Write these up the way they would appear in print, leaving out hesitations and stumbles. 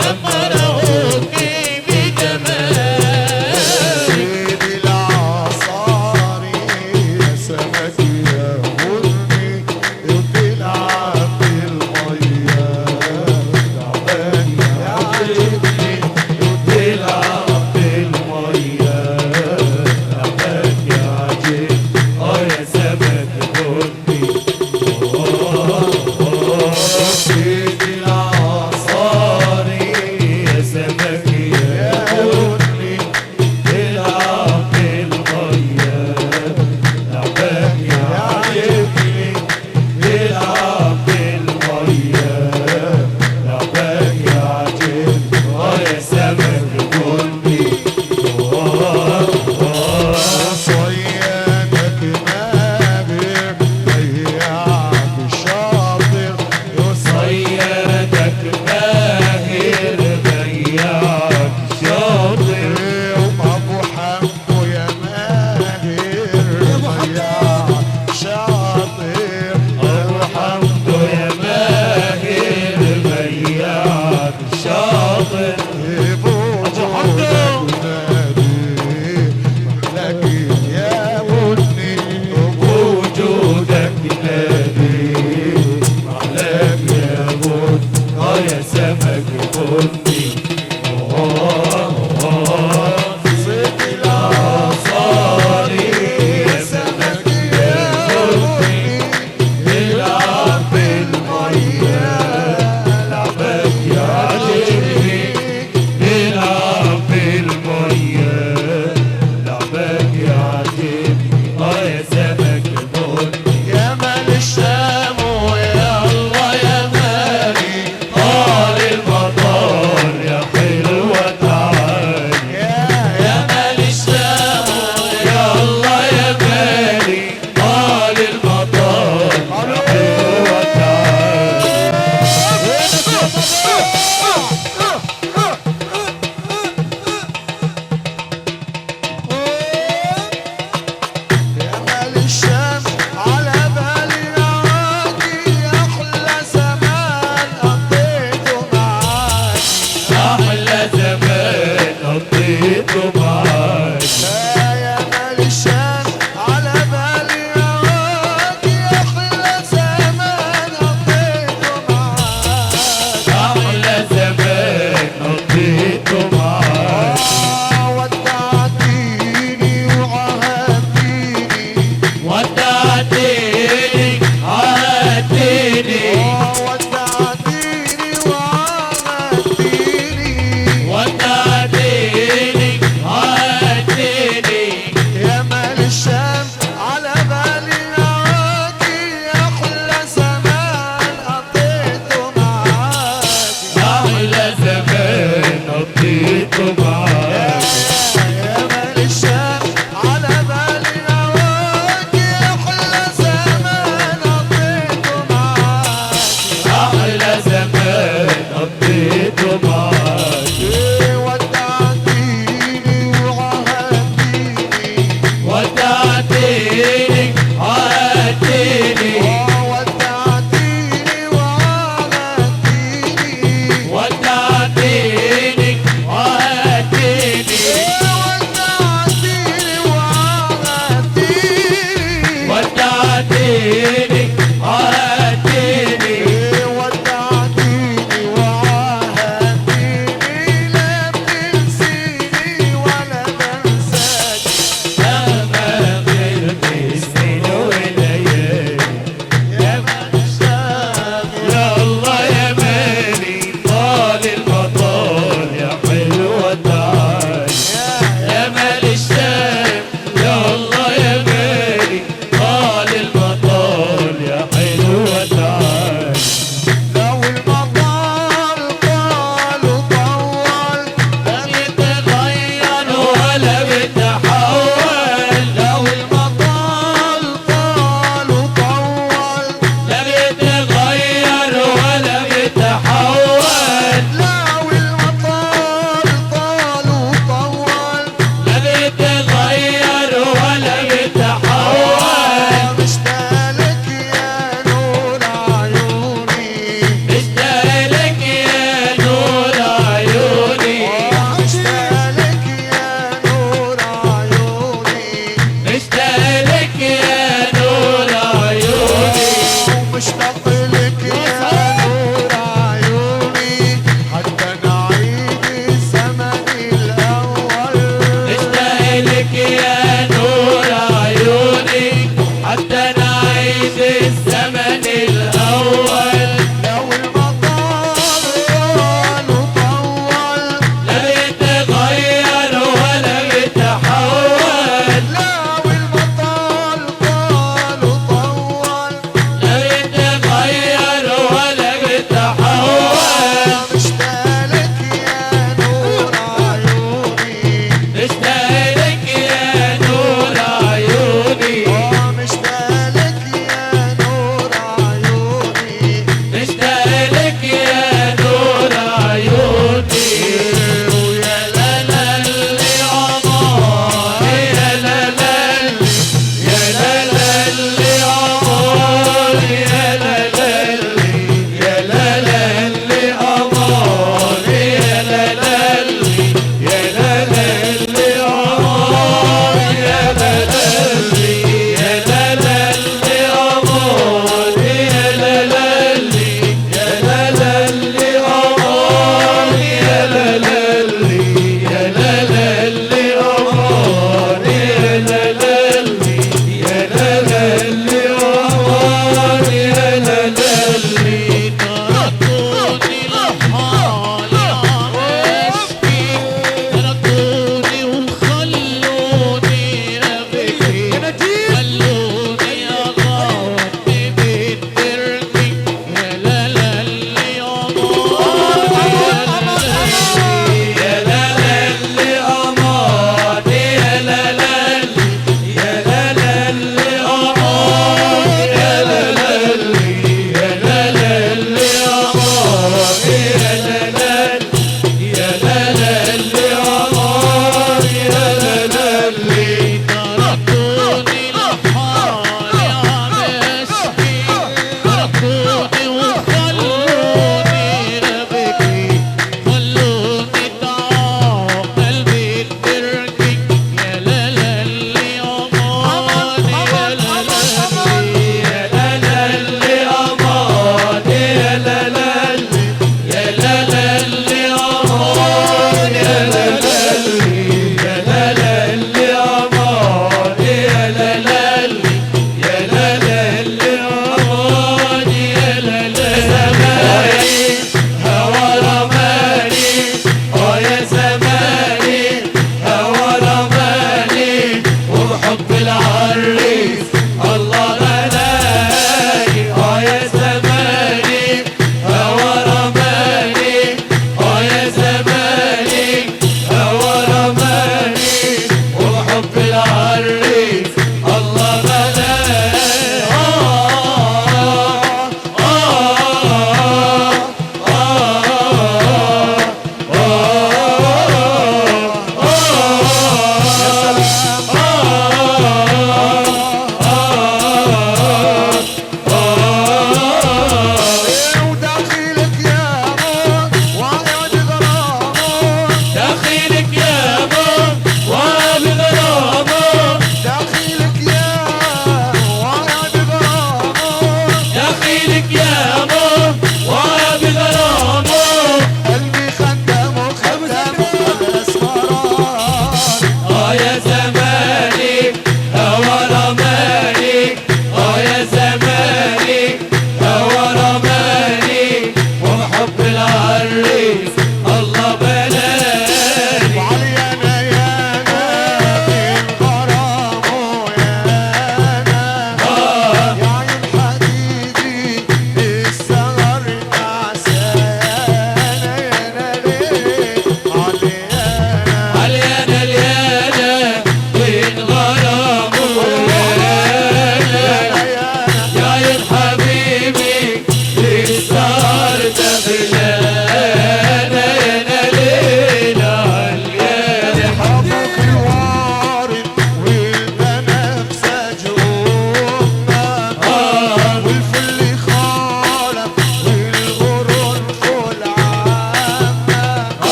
لما رأوكي بجمال سيد العصاري يا سمك يا بني بتلعب بالمية تعبان يعجبني بتلعب بالمية تعبان يعجبني يا سمك بني سيد العصاري يا سمك يا بني تلعب بالمية تعبان يعجبني تلعب بالمية تعبان يعجبني يا سمك بني صيادك نابر بياعك شاطر صيادك ماهر بياعك شاطر وابو حمو يا ماهر بياعك شاطر أبو حمدو يا ماهر بياعك شاطر لكن يا بني وجودك نادي عليك يا بني يا سمك بني صيد العصاري يا سمك يا بني تلعب بالمية لعبك يعجبني تلعب بالمية لعبك يعجبني يا سمك بني يا مال الشام ويا الله يا مالي طال المطار يا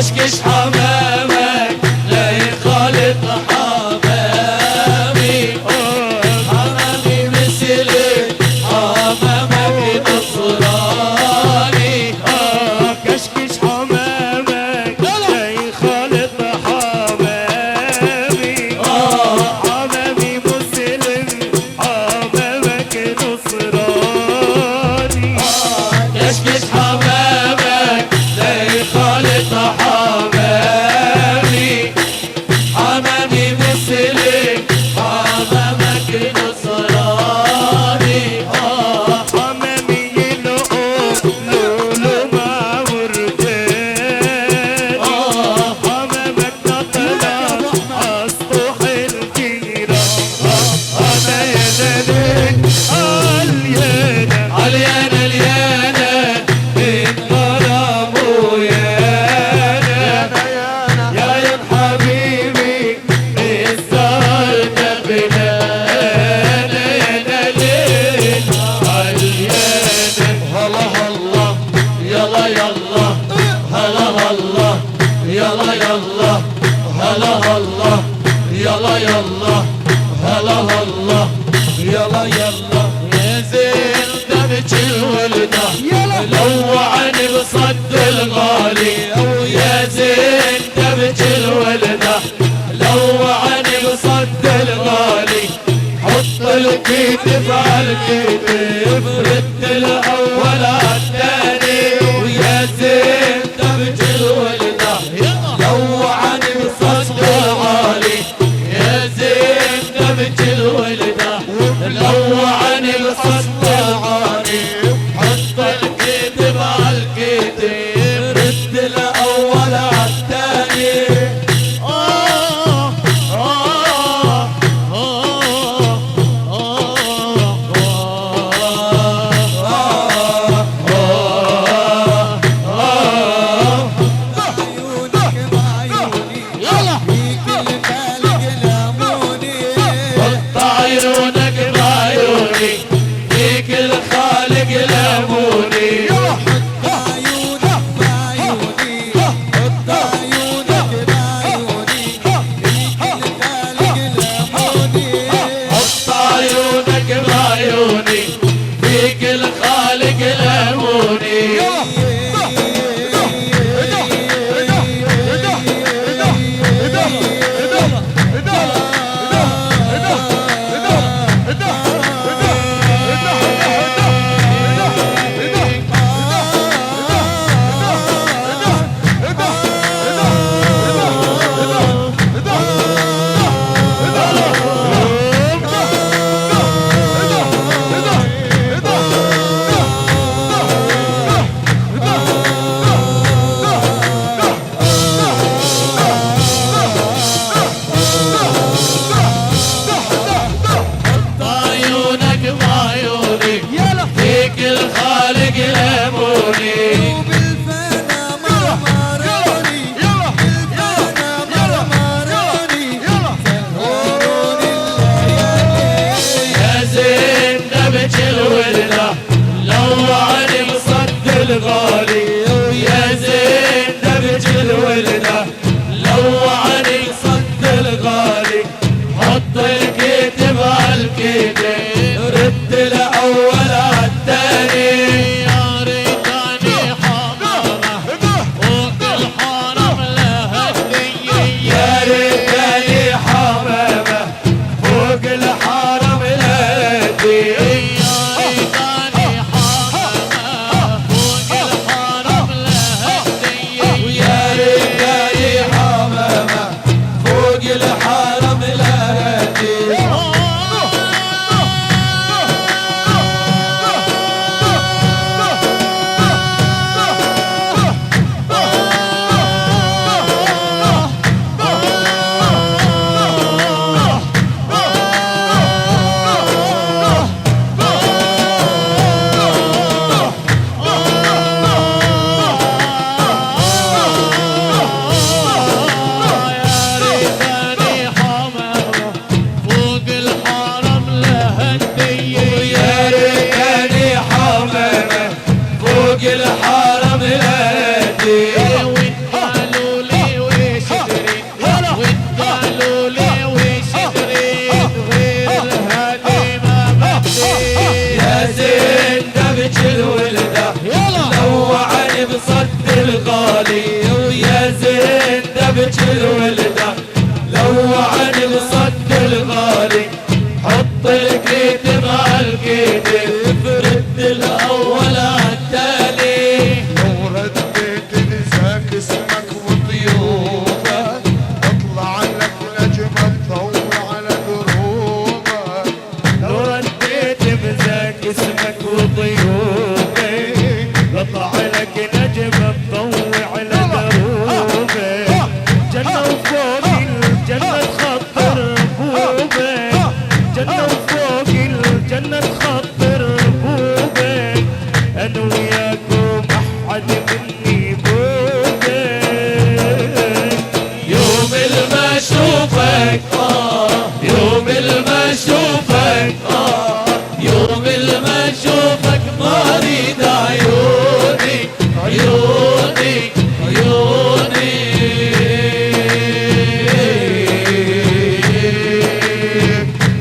كشكش حمامك لا يخالط حمامي حمامي مثلك حمامك نصراني كشكش حمامك لا يخالط حمامي حمامي مسلم حمامك نصراني كشكش حمامك لا يخالط حمامي حمامي مثلك حمامك نصراني حمامي يلقط لولو مع وردان حمامك نطلع أسطح الجيران أنا يا زلك عاليانة عليانا اليانا من غرام ويانا يا عيون حبيبي السهر تبنانا يا ليل عليانا هلا هلا يلا يلا هلا هلا يلا يلا هلا هلا يلا يلا هلا هلا يلا يلا يا زين دمج الولدة لوعني بصد الغالي يا زين دمج الولدة لوعني بصد الغالي حط الكتف على الكتف رد الاول على الثاني ويا زين دمج الولدة لوعني بصد الغالي يا زين دمج الولدة لوعني بصد الغالي حط الكتف على الكتف رد الاول على الثاني الغالي ويا زين دبج الولدان لو عن الصد الغالي حط الكيد مع الكيد فرد الاول عالتالي لو رديت نساك اسمك وطيوبك اطلع لك نجمة تضوي على دروبك لو رديت بذاك اسمك وضيوفك بطلع لك نجمة تضوي على دروبك جنة وفوق الجنة تخطر بوبك جنة وفوق الجنة تخطر بوبك انا وياكم احد مني بوبك يوم ما اشوفك يوم ما اشوفك يوم ما اشوفك ما اريد عيوني عيوني عيوني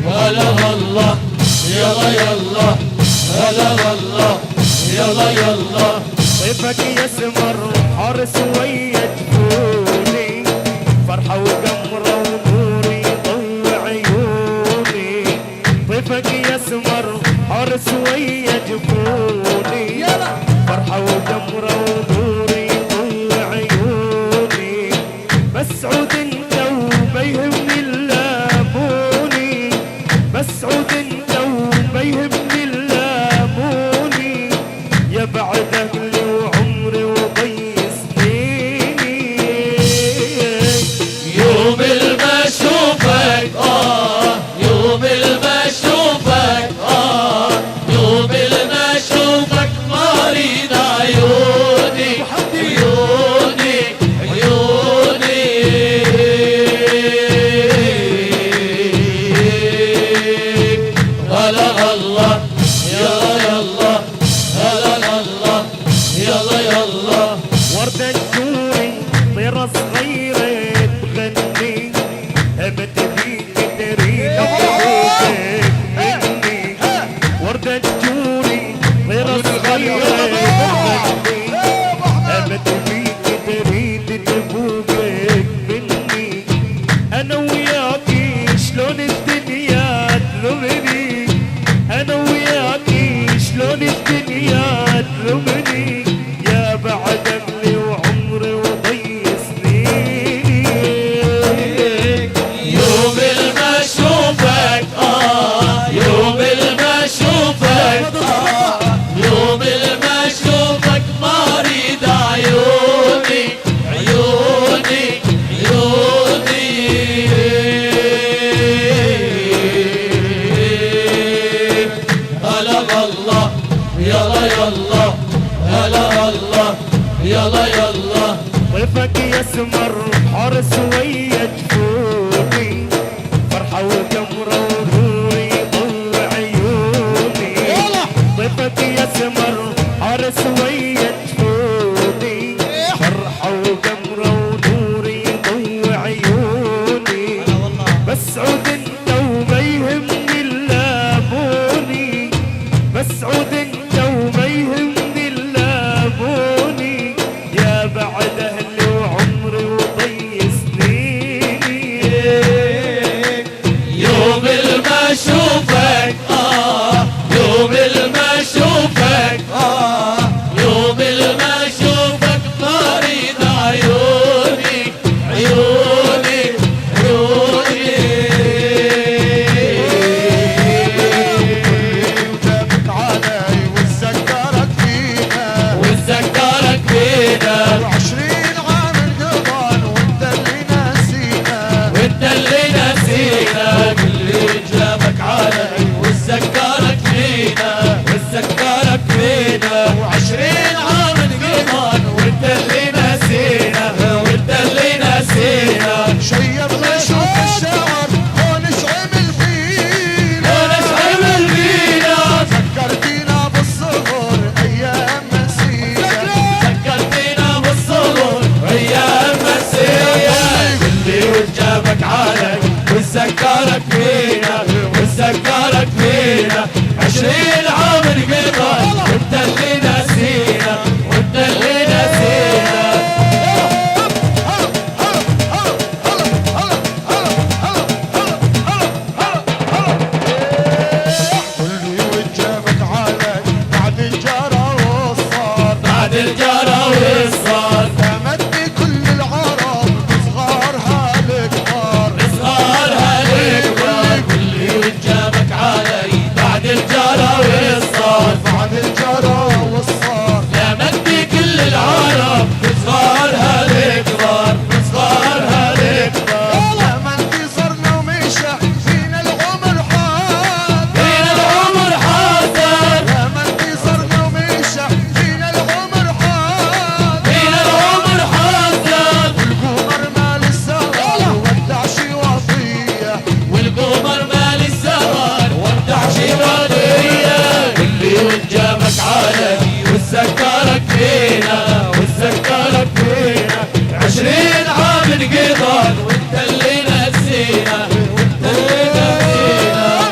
هلا الله يلا يلا هلا الله يلا يلا طيفك يسمر حارس ويا جفوني فرحة وقمرة ونور يضوي عيوني طيفك يسمر حارس ويا جفوني فرحة وقمرة ونور يضوي عيوني بس عود انت وما يهمني اللاموني بس عود انت وما يهمني اللاموني يا بعد اهلي وعمري وضي سنيني يوم ما اشوفك يوم ما اشوفك يوم ما اشوفك ما اريد عيوني عيوني عيوني هلا الله يلا يلا هلا الله يلا يلا وردة الجوري طيرة صغيرة تغني هبت بيك تريد أبوك مني وردة الجوري طيرة صغيرة تغني هبت بيك تريد تبوك مني أنا وياكي شلون الدنيا تلومني أنا وياكي شلون الدنيا تلومني يا بعد أهلي وعمري وضي سنيني يوم ما اشوفك يوم ما اشوفك يوم ما اشوفك ما اريد عيوني عيوني عيوني هلا الله يلا يلا هلا الله يلا يلا طيفك يسمر حارس ويا جفوني فرحة وقمرة ونور يضوي عيوني طيفك يسمر حارس ويا جفوني فرحة وقمرة ونور يضوي عيوني بس عود انت وما يهمني اللاموني بس عود انت وما يهمني اللاموني يا بعد اهلي وعمري وضي سنيني يوم فينا 20 عام انقضت وانت اللي نسينا وانت اللي نسينا.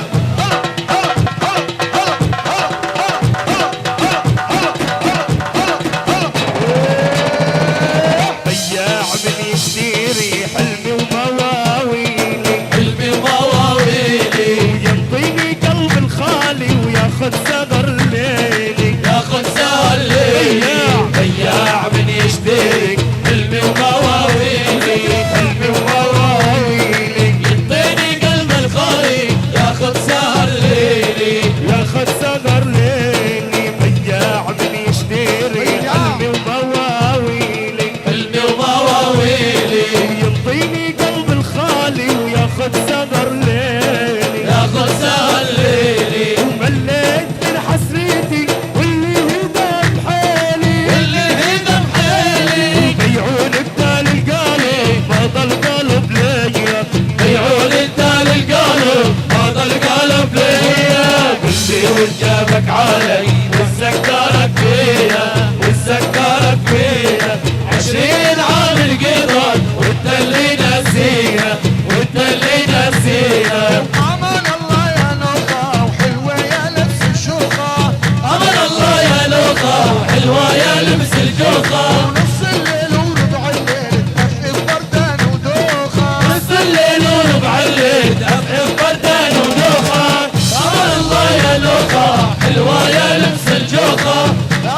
بياع من يشتري حلمي ومواويلي حلمي ومواويلي وينطيني قلب الخالي وياخذ ثغر ليلي ياخذ سهر ليلي. بياع من يشتري حلمي ومواويلي حلمي ومواويلي يعطيني قلب الخالي ياخذ سهر ليلي ياخذ ثغر ليلي. بياع من يشتري حلمي ومواويلي حلمي ومواويلي وينطيني قلب الخالي وياخذ ثغر ليلي. ياخذ سهر ليلي ومليت من حسرتي واللي هدى بحالي واللي هدم حيلي. بيعون بدال القلب ما ضل قلب ليا بيعون انت للقلب هذا القلب ليا. قلبي وجابك علي وسكرك فيا وسكرك فيا. 20 عام انقضت وانت اللي نسينا وانت اللي نسينا. امان الله يا نوخة وحلوة يا لبس الشوخة. أمر الله يا لوخة وحلوة يا لبس الجوخة. ونص الليل وربع الليل تفقد بردان ودوخة. نص الليل وربع الليل أفعف بردان ودوخة. أمر الله يا لوخة حلوة يا لبس الجوخة.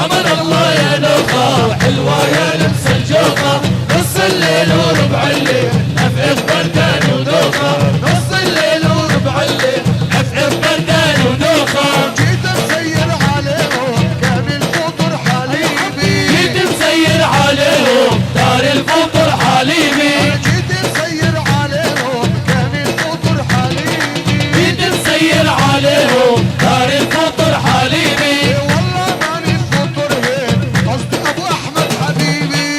أمر الله يا لوخة حلوة يا لبس الجوخة. نص الليل وربع الليل أفعف بردان ودوخة. نص الليل وربع الليل أفعف بردان ودوخة. جيت مسير عليهم كان الفطر حليبي. جيت مسير عليهم دار الفطر حليبي. جيت مسير عليهم كان الفطر حليبي. جيت مسير عليهم دار الفطر حليبي. والله ماني الفطر هين قصدي ابو احمد حبيبي.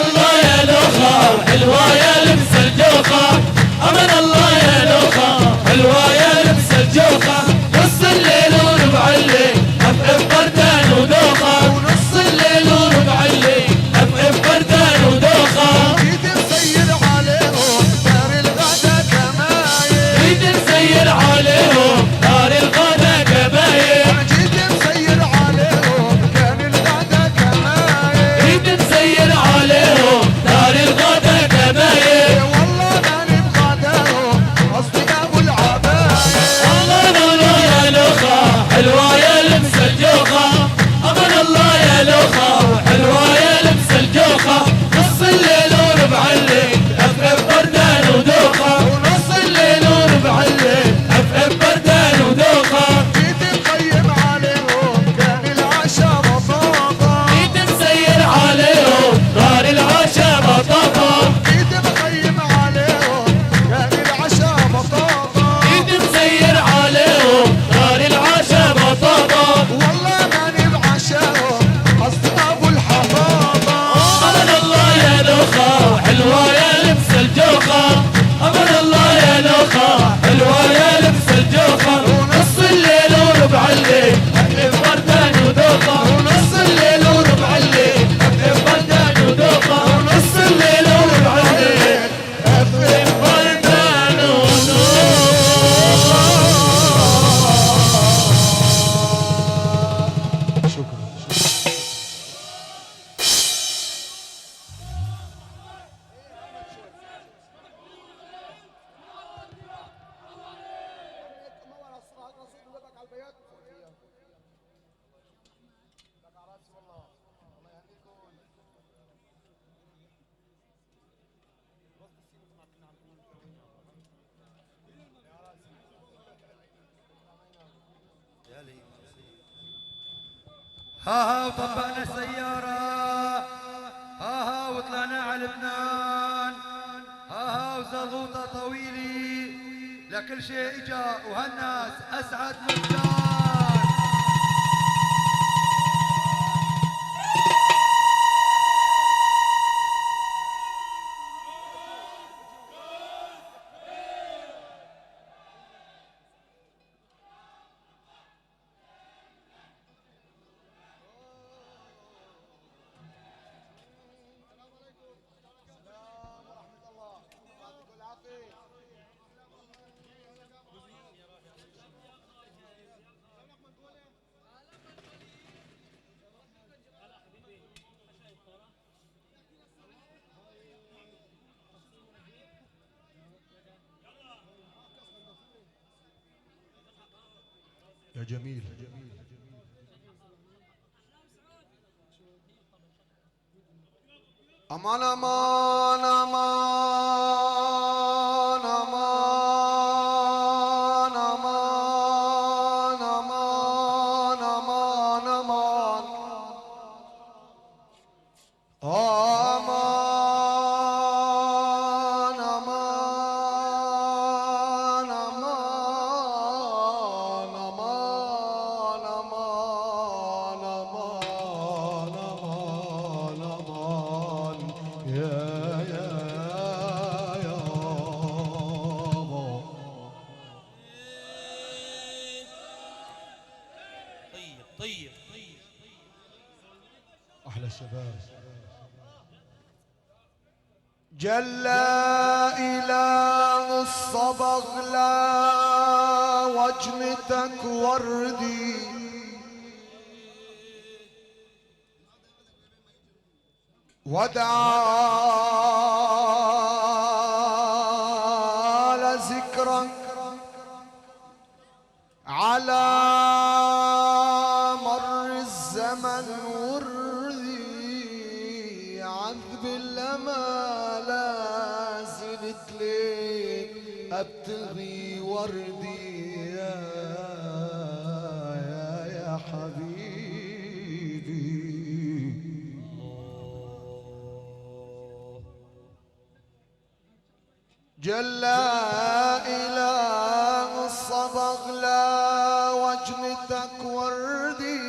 الله يا لوخة وحلوة يا لبس الجوخة. أمن الله يا لوخة حلوة يا لبس الجوخة. نص الليل وربع الليل أفعف بردان ودوخة. ونص الليل وربع الليل أفعف بردان ودوخة. جيت مسير عليهم دار الغدا كمايل. جيت مسير عليهم دار الغدا كباير. جيت مسير عليهم كان الغدا كمايل. جيت مسير عليهم دار الغدا كباير. والله ماني بغداهم قصدي ابو العبايل. الله يا لوخة حلوة يا لبس الجوخة. أمن الله يا لوخة حلوة يا لبس الجوخة. نص الليل وربع الليل أفعف بردان ودوخة. ونص الليل وربع الليل أفعف بردان ودوخة. جيت مخيم عليهم كان العشاء بطاطا. جيت مسير عليهم دار العشاء بطاطا. جيت مخيم عليهم كان العشاء بطاطا. جيت مسير عليهم دار العشاء بطاطا. والله ماني بعشاهم قصدي ابو الحطاطا. أمن الله يا لوخة حلوة يا لبس الجوخة. أمن الله يا لوخة حلوة يا لبس الجوخة. ونص الليل وربع الليل أفعف بردان ودوخة. ونص الليل وربع الليل أفعف بردان ودوخة. ونص الليل وربع الليل أفعف بردان ودوخة. ها ها وطبقنا السيارة. ها ها وطلعنا على لبنان. ها ها وزغوطة طويلي لكل شيء اجا وهالناس اسعد مكان. يا جميل. امان امان امان امان امان امان امان امان امان امان امان امان امان امان امان امان يا بابا. طيب احلى شباب. جل إله الصبغ لا وجنتك وردي ودعا لذكرك على مر الزمن وردي عذب الأمى لا زلت ليك أبتغي وردي يا حبيبي. جل إله الصبغ لا وجنتك وردي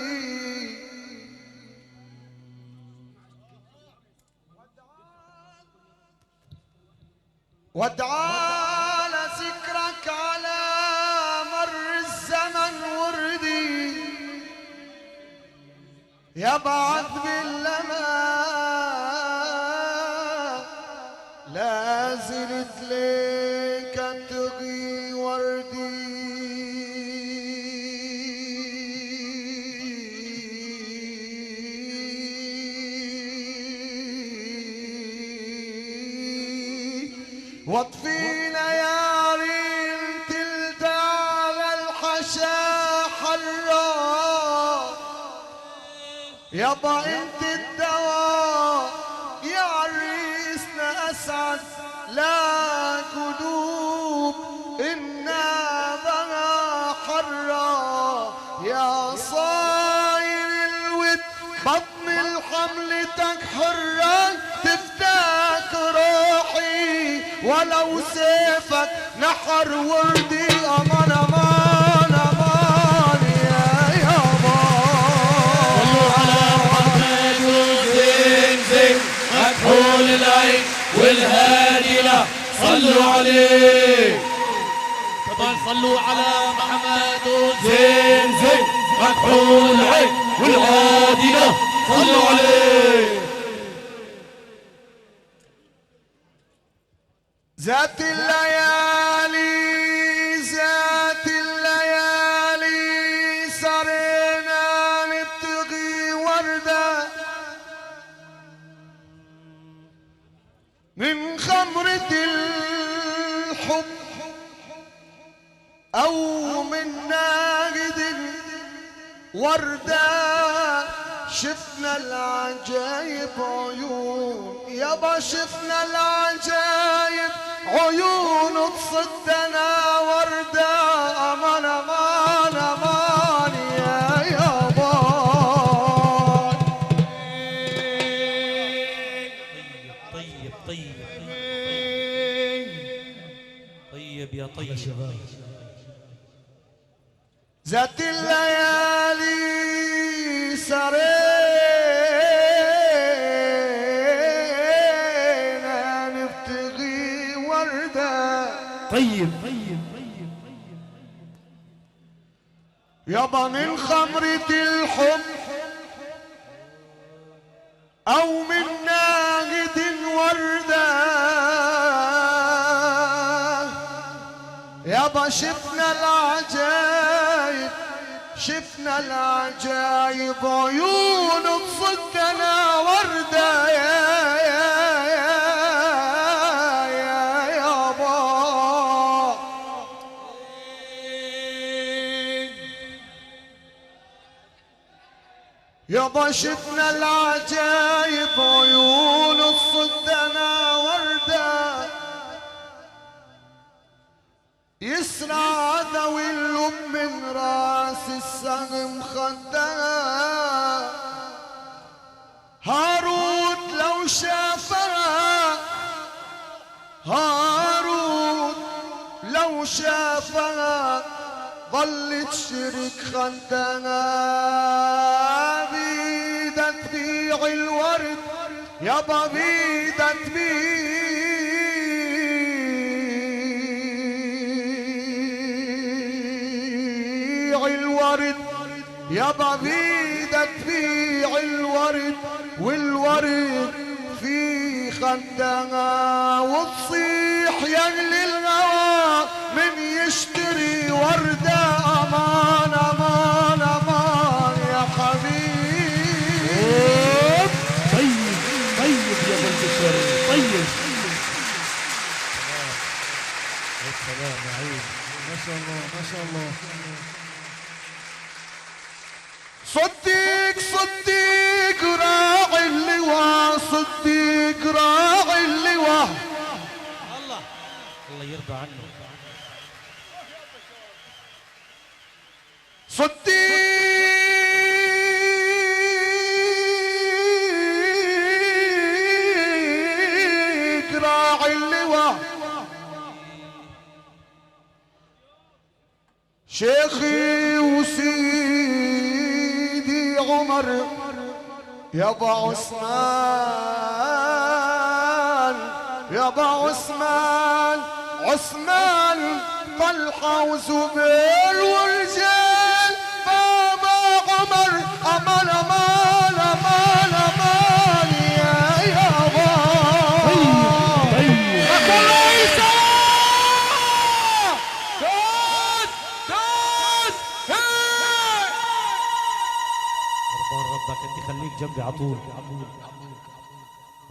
وادعى لذكرك على مر الزمن وردي يبعث بالأمان لا زلت ليك ابتغي وردي واطفينا يا ريم تلت على الحشا حرا يابا انت الدواء يا عريسنا اسعد لا قلوب إنا بها حرا يا صاير الود بطن الحملتك حرا تفتك روحي ولو سيفك نحر وردي امان امان امان يا يابا. صلوا على محمد زين زين مكحول العين والهادي له صلوا عليه. طبعا صلوا على محمد زين زين مكحول العين والهادي له صلوا عليه. ذات الليالي ذات الليالي سرنا نبتغي وردة من خمرة الحب أو من ناقد وردة شفنا العجايب عيون يابا شفنا العجايب عيون تصدنا وردة امان امان امان يا يابا. طيب طيب يا طيب شباب. ذات الليالي سرينا نبتغي وردة طيب يابا من خمرة الحب أو من ناقد وردة يابا شفنا العجايب شفنا العجايب عيون تصدنا وردة يا يابا. يابا شفنا العجايب عيون الصدنا وردة يسرع ذوي اللب من راس السهم خدها هاروت لو شافها هاروت لو شافها ظل تشرك خدها بيدها تبيع الورد يابا بيدها تبيع الورد يابا بيدها تبيع الورد والورد في خدها وتصيح يغلي الهوى من يشتري وردة أمان أمان أمان يا حبيب. طيب طيب يا ابو البشر طيب. يا سلام يا عيد ما شاء الله ما شاء الله. صديق صديق راعي اللواء صديق راعي اللواء الله الله يرضى عنه. صديق راعي اللواء شيخي وسيدي عمر يابا عثمان يابا عثمان عثمان طلحة وزبير والرجال بابا عمر أمان أمان أمان أمان يا يابا. طيب ربك انت خليك جنبي على طول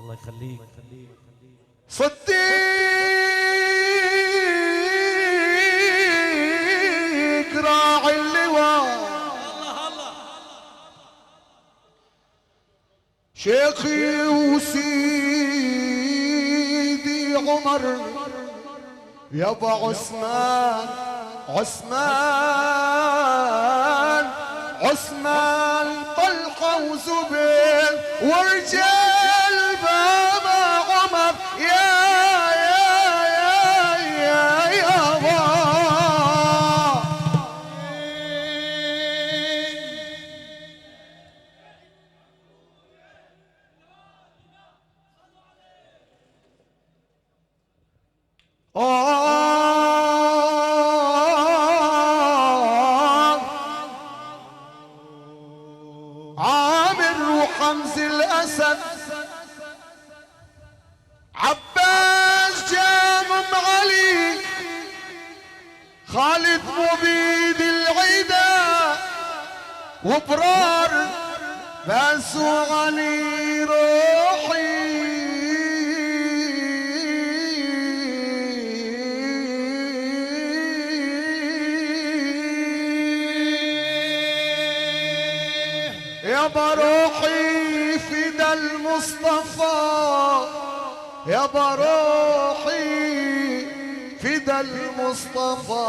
الله يخليك. صديق راعي اللواء شيخي وسيدي عمر يابا عثمان عثمان عثمان طلحة وزبير ورجال بابا عمر يا يابا. عامر وحمز الأسد عباس جامم علي خالد مبيد العيدة وبرار باسو علي روحي يابا روحي فدا المصطفى يابا روحي فدا المصطفى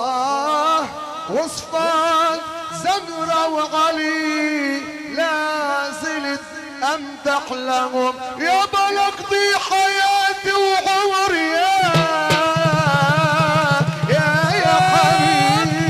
وصفات زمرة وعلي لا زلت امدح لهم يابا لقضي حياتي وعمري يا حبيبي.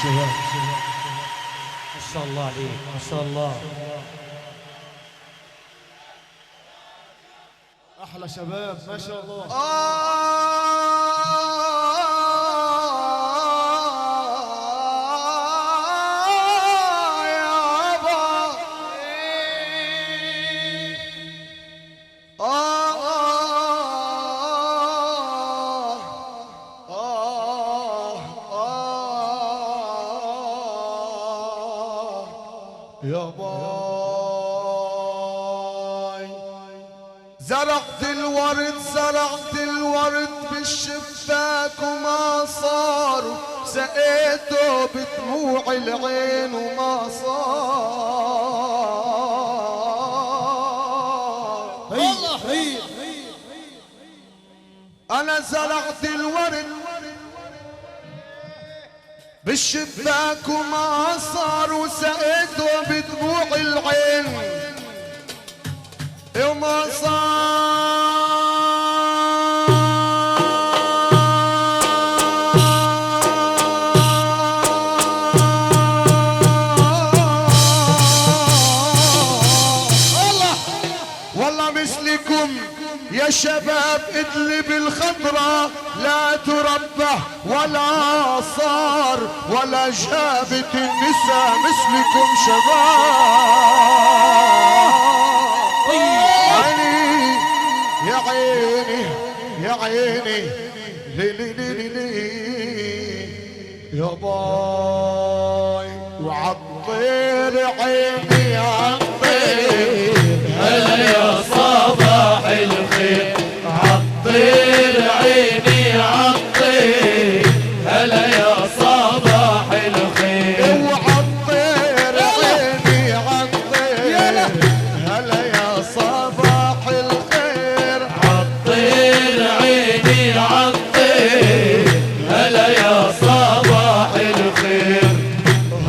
ما شاء الله عليك، ما شاء الله. احلى شباب ما شاء الله. يا باي زرعت الورد زرعت الورد بالشباك وما صار، سقيته بدموع العين وما صار. انا زرعت الورد بالشباك وما صار، وسقيته بدموع العين وما صار. والله مثلكم يا شباب ادلب الخضرة لا تربح ولا صار، ولا جابت النساء مثلكم شباب. عيني يا عيني يا عيني لي لي لي لي لي يا باي وعطير عيني عطير. هلا يا صباح الخير عطير عيني عطير. هلا يا صباح الخير وعطير عيني عطير. هلا يا صباح الخير عطير عيني عطير. هلا يا صباح الخير.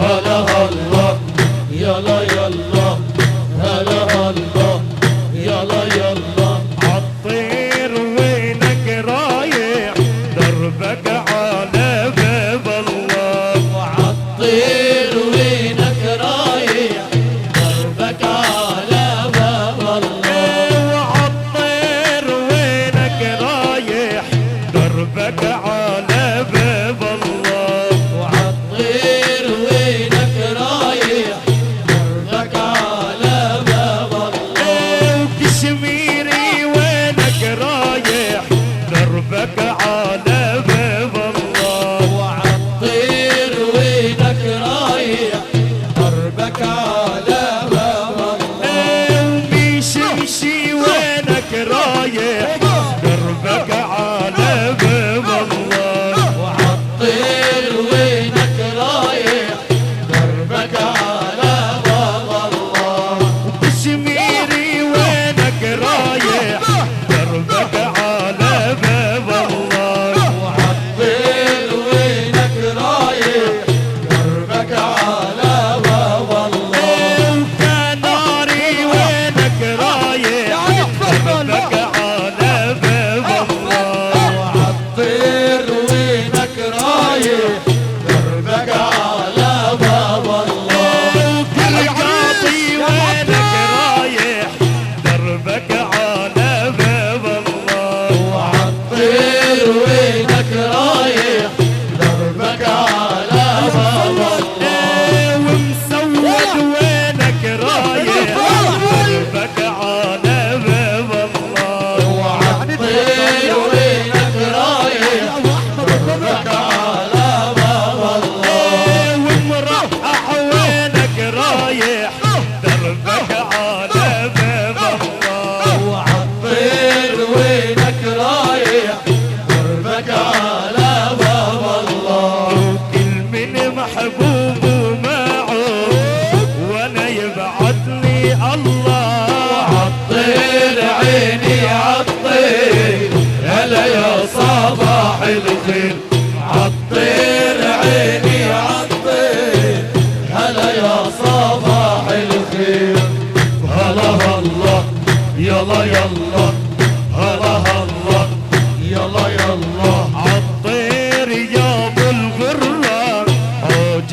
هلا هلا يلا يلا هلا هلا يلا يلا. عطير وينك رايح دربك على باب الله. وعطير وينك رايح دربك على باب الله. وعطير وينك رايح دربك على باب الله. وعطير وينك رايح دربك على باب الله. وكشميري وينك رايح دربك على باب الله. وعطير وينك رايح دربك على باب الله. ومشمشي وينك رايح دربك على باب الله. وعطير وينك رايح دربك على باب الله. وكشميري وينك رايح دربك على باب الله. وعطير وينك رايح دربك على باب الله. وكناري وينك رايح دربك على باب الله. وعطير وينك رايح دربك على باب الله. وكالقاضي وينك رايح دربك على باب الله. وعطير وينك رايح دربك على باب الله. ومسود وينك رايح دربك على باب الله. وعطير وينك رايح دربك على باب الله. ومرحح وينك رايح دربك على باب الله. وعطير وينك رايح دربك على باب الله. كل من محبوب ومعه وانا يبعث لي الله. عطير عيني عطير. هلا يا صباح الخير عطير عيني عطير. هلا يا صباح الخير. هلا هلا يلا يلا هلا هلا يلا يلا. عطير يا ابو الغرة حوج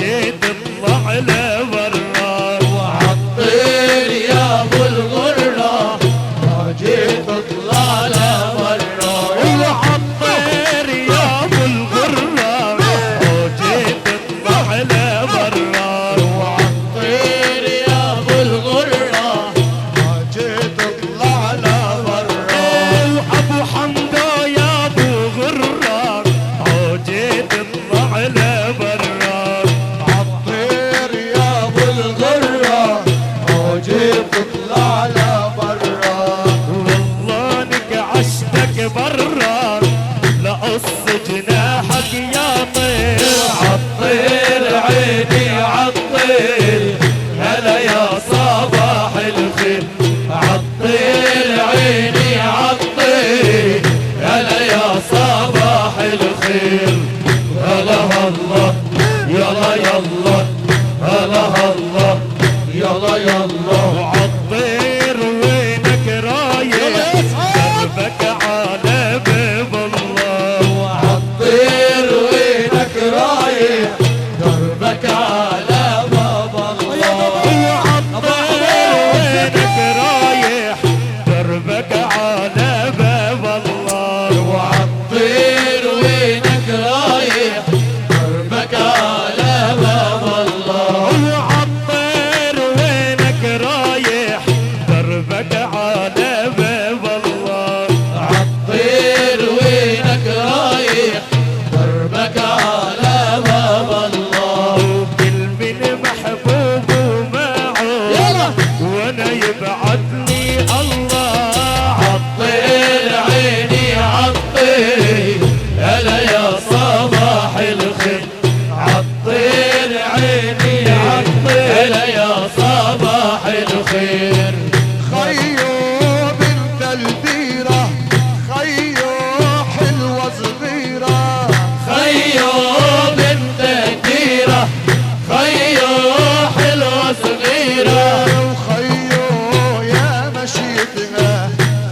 حرار لقص جناحك يا طير عالطير عيني عالطير هلا يا صباح الخير عالطير عيني عالطير هلا يا صباح الخير هلا هلا يلا يلا هلا هلا يلا يلا وعالطير وينك رايح دربك على باب الله عالطير وينك رايح دربك على باب الله وعالطير وينك رايح دربك على باب الله وعالطير وينك رايح دربك على باب الله وعالطير وينك رايح دربك على باب الله عالطير وينك رايح دربك على باب الله كل من محبوب ومعه وانا يبعثني الله عالطير عيني عالطير هلا يا صباح الخير عالطير عيني عالطير هلا يا صباح الخير خيو بنت البيرة خيو حلوة صغيرة خيو بنت كبيرة خيو حلوة صغيرة وخيو يا مشيتها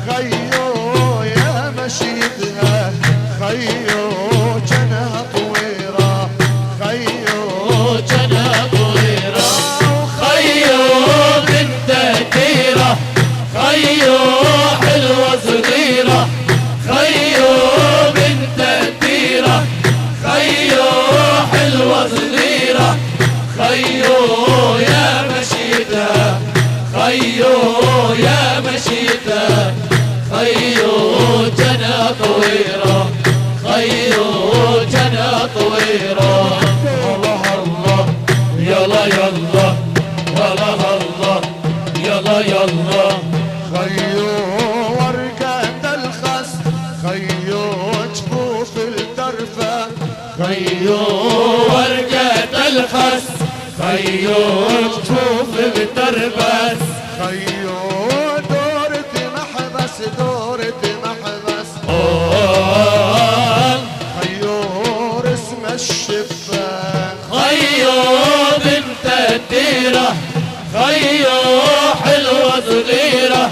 خيو يا مشيتها خيو جنها طويرة خيو جنى طويرة خيو بنت كبيرة خيو حلوة صغيرة خيو بنت كبيرة خيو حلوة صغيرة خيو يا مشيتها خيو يا مشيتها خيو جنى طويرة خيو جنى طويرة الله الله يلا يلا هلا هلا يلا يلا خيو ورقة الخس خيو جفوف الدرفة خيو ورقة الخس خيو جفوف بتربس خيو دورة محبس دورة محبس خيو رسم الشفة خيو بنت الديرة خيو حلوة صغيرة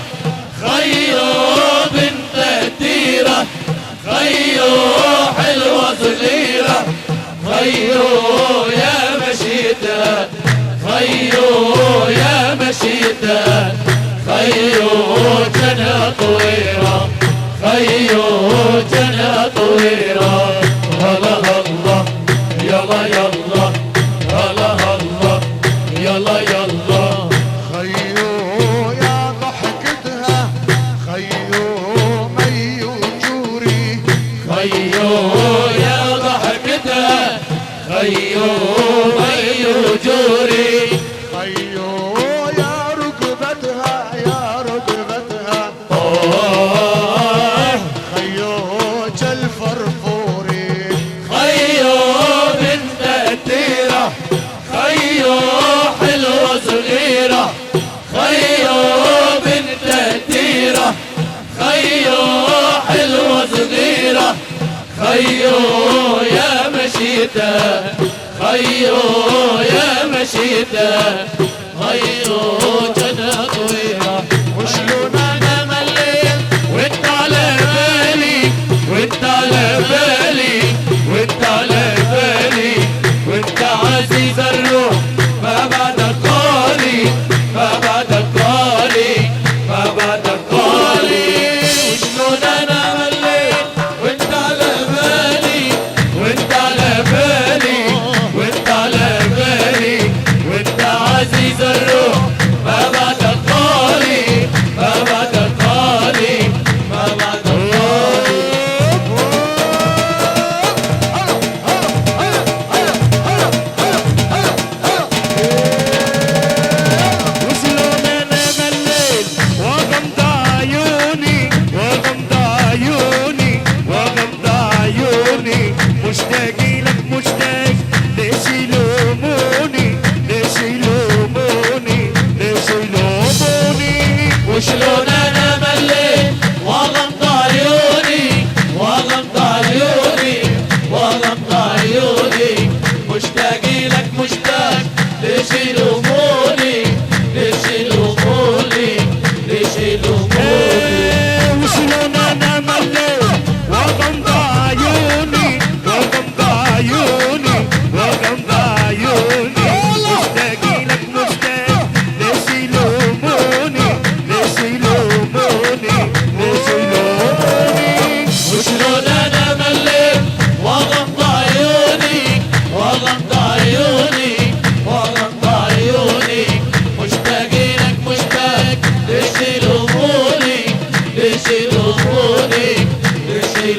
خيو بنت الديرة خيو حلوة صغيرة خيو يا مشيتها خيو يا مشيتها خيو جنى طويرة خيو جنى طويرة هلا هلا يلا يلا هلا هلا يلا يلا خيو يا ضحكتها خيو مي وجوري خيو يا ضحكتها خيو مي وجوري خيو يا ركبتها يا ركبتها خيو جل فرفوري خيو بنت الديرة خيو حلوة صغيرة خيو بنت الديرة خيو حلوة صغيرة خيو يا مشيتها خيو يا مشيتها خيو جنى طويلة وشلون انا مليت وانت على بالي وانت على بالي وانت على بالي وانت عزيز الروح ما بعدك قالي ما بعدك قالي ما بعدك قالي وشلون انا مليت وانت على بالي وانت على بالي وانت على بالي وانت عزيز الروح ما بعدك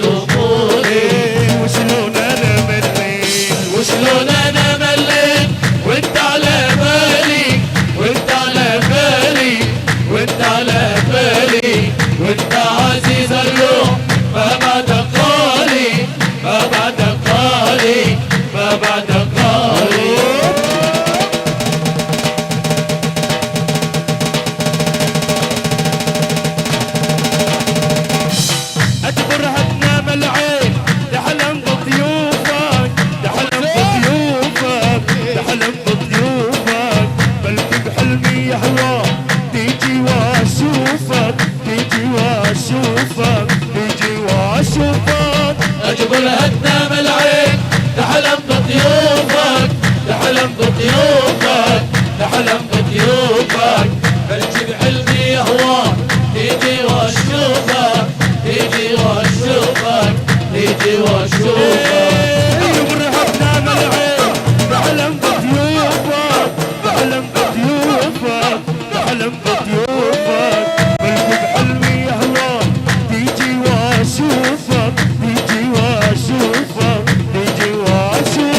طفولي وشلون انا مليت وشلون انا مليت وانت على بالي وانت على بالي وانت على بالي وانت عزيز اليوم ما بعدك غالي ما بعدك غالي ما بعدك غالي اجبرها تنام العين تحلم بضيوفك تحلم بضيوفك تحلم بضيوفك بلكي بحلمي يا هوا تيجي واشوفك تيجي واشوفك تيجي واشوفك اجبرها تنام العين تحلم بضيوفك تحلم بضيوفك تحلم بضيوفك بلجي بحلمي يهواك تيجي واشوفك تيجي واشوفك تيجي واشوفك اجبرها تنام العين تحلم بضيوفك تحلم بضيوفك تحلم بضيوفك بلكي بحلمي يا هوا تيجي واشوفك تيجي واشوفك تيجي واشوفك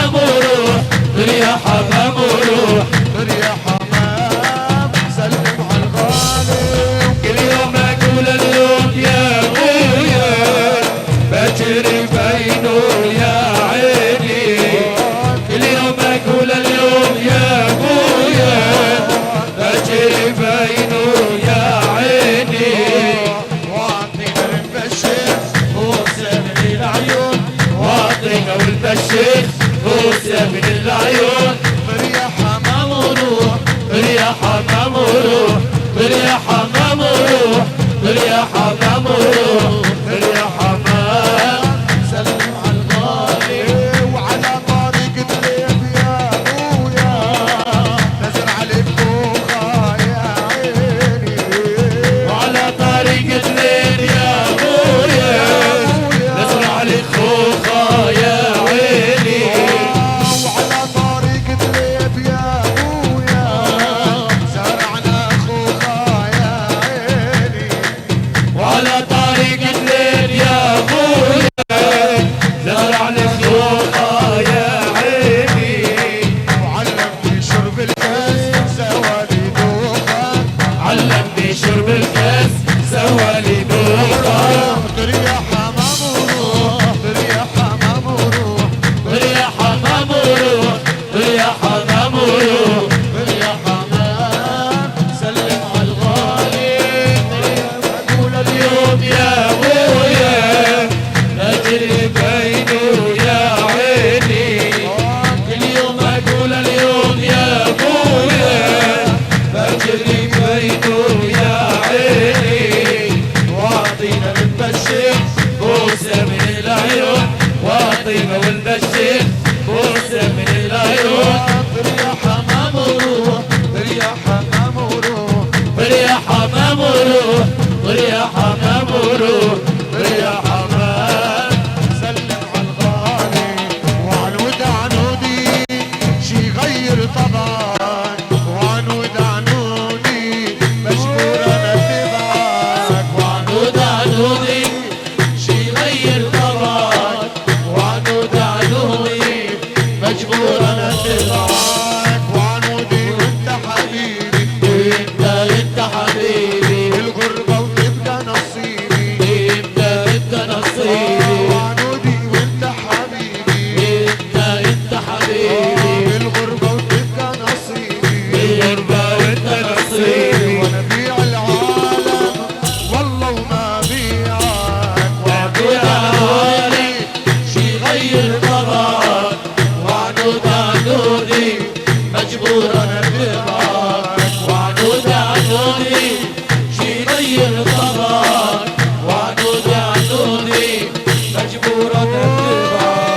حمام وروح طير يا حمام وروح طير يا حمام سلم على الغالي كل يوم اقول اليوم يا ابويا باكر بينه يا عيني كل يوم اقول اليوم يا ابويا باكر بينه يا عيني واعطينا المبشر موسى من العيون واعطينا والبشر موسى من العيون طير يا حمام وروح طير يا حمام وروح طير يا حمام وروح طير يا حمام وروح طير يا حمام سلم على الغالي وعلى طريق الليل يا ابويا نزل عليك خوخة يا عيني وعلى طريق الليل يا ابويا نزرع لك خوخة يا عيني وعلى طريق الليل يا ابويا زرعنا خوخة يا عيني وعلى طريق الليل يا ابويا زرع لك خوخة يا عيني وعلمني شرب الكاس سوالي دوخة علمني شرب الكاس سوالي دوخة طير يا حمام وروح طير يا حمام وروح طير يا حمام وروح طير يا حمام وروح طير يا حمام سلم على الغالي اقول اليوم يا ابويا اجري بينه يا عيني كل يوم اقول اليوم يا ابويا بجري بينه يا عيني واعطينا والبشر بوسه من العيون واعطينا والبشر بوسه من العيون طير يا حمام وروح طير يا حمام وروح طير يا حمام وروح طير يا حمام وروح طير يا حمام سلم على الغالي وعنود عنودي شي غير طبعك وعنود عنودي مجبور انا اتبعك وعنود عنودي شي غير طبعك وعنود عنودي مجبور انا اتبعك وعنودي وانت حبيبي انت حبيبي الغربة وتبقى نصيبي انت نصيبي وعنودي وانت حبيبي انت حبيبي الغربة وتبقى نصيبي الغربة وانت نصيبي وانا بيع العالم والله وما بيعك وعنود عنودي شي غير طبعك وعنود عنودي مجبور انا اتبعك وعنود عنودي شي غير طبعك وعنود عنودي مجبور انا اتبعك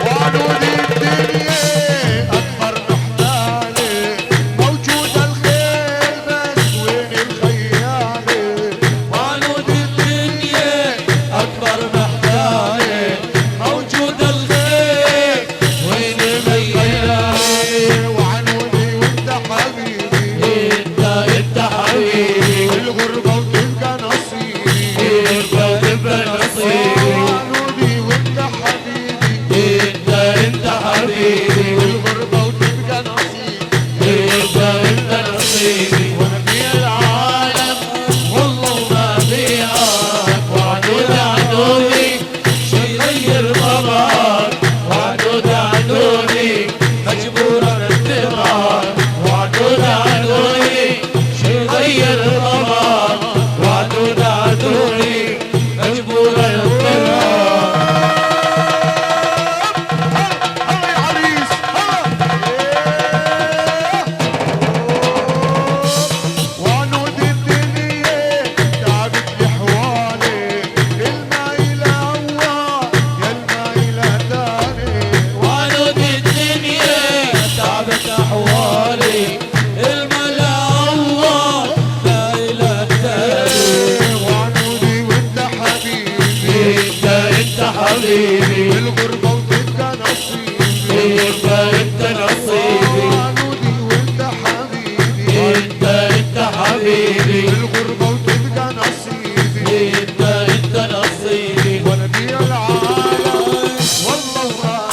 وعنود الدنيا أكبر محتالة موجود الخيل بس وين الخيالة وعنود الدنيا اكبر محتاجه موجود الخير وين الخيال وعنودي وانت حبيبي انت حبيبي الغربة وتبقى نصيبي الغربة تبقى نصيبي وعنودي وانت حبيبي انت حبيبي الغربة وتبقى نصيبي انت نصيبي وانا في العالم والله ما بيعك وعنود عنودي شي غير طبعك وعنود عنودي مجبور انا اتبعك وعنود عنودي شي غير طبعك وعنود عنودي مجبور انا اتبعك يا عريس وعنود الدنيا تعبت لحوالي المايل أول يا المايل تاني وعنود الدنيا تعبت احوالي الملا الله لا اله تاني وعنودي وانت حبيبي انت حبيبي الغربة وتبقى نصيبي انت نصيبي وعنودي وانت حبيبي انت حبيبي الغربة وتبقى نصيبي سيدنا انت نصيبي ولدي العالم والله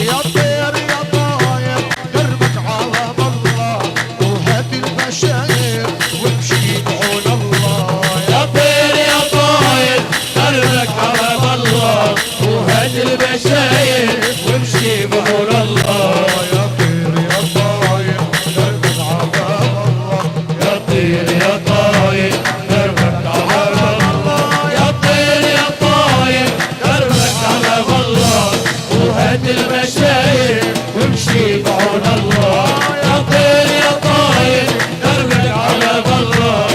يا طير يا طاير دربك على الله وهات البشاير وامشي بعون الله يا طير يا طاير دربك على الله وهات البشاير وامشي بعون الله يا طير يا طاير دربك على الله يا طير يا طاير دربك على الله يا طير يا طاير دربك على الله وهات البشاير وامشي بعون الله يا طير يا طاير دربك على الله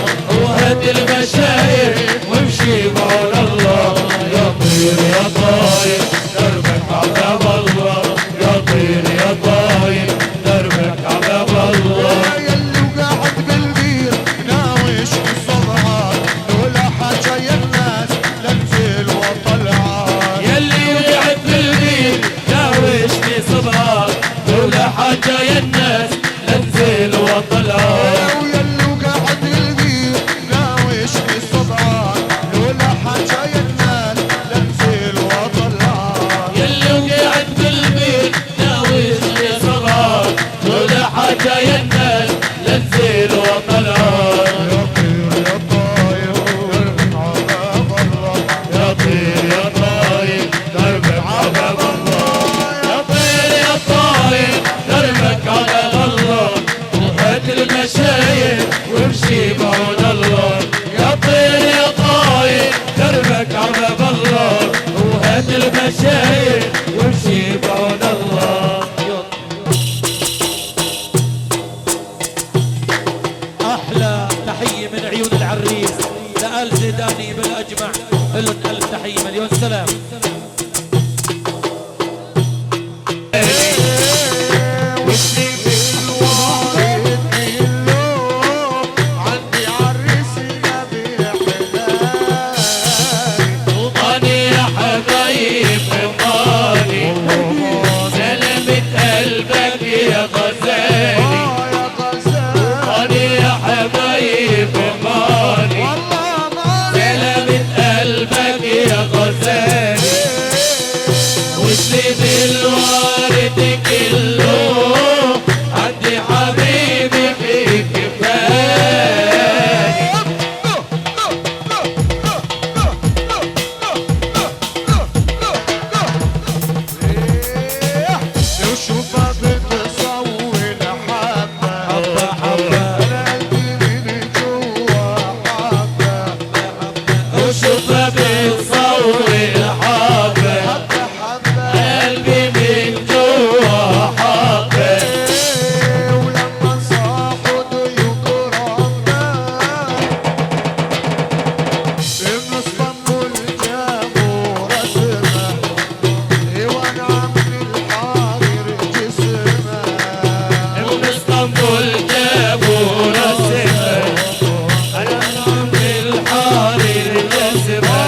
وهات البشاير وامشي بعون الله يا طير يا طاير دربك على الله يا طير يا طاير دربك على الله يلي وقاعد بالبير ناويش الصبعات ولا حاجة يا الناس لنزل وطلعات يلي وقعت بالبيت ناوشني صبعات ولا حاجة يا الناس لنزل وطلعات ويلي وقاعد بالبير ناويش الصبعات ولا حاجة يا الناس لنزل وطلعات يلي وقعت بالبيت ناوشني صبعات ولا حاجة يا الناس لنزل وطلعات يا طير يا طاير دربك على الله يا طير يا طاير دربك على الله يا طير يا طاير دربك على الله وهات المشاير وامشي بعون الله يا طير يا طاير دربك على الله وهات المشاير وامشي بعون الله احلى تحيه من عيون العريس لآل زيداني بالاجمع، لهم الف تحيه مليون سلام. وشي بالوارد كله عندي عرسنا بحلال وطني يا حبايب رماني سلامة قلبك يا غزالي يا غزال طني يا حبايب رماني والله ما سلامة قلبك يا غزالي وشلي بالورد كله عندي حبيبي فيك كفاية وشوفها بتصور حبة قلبي من جوا حبة وشوفها بتصور الحبة حبة قلبي من جوا حبة ولما صاحوا ضيوف ربنا ابن اسطنبول جابوا رسمه وانا عامل الحاضر جسمه من اسطنبول جابوا رسمة انا عم الحارر جسمة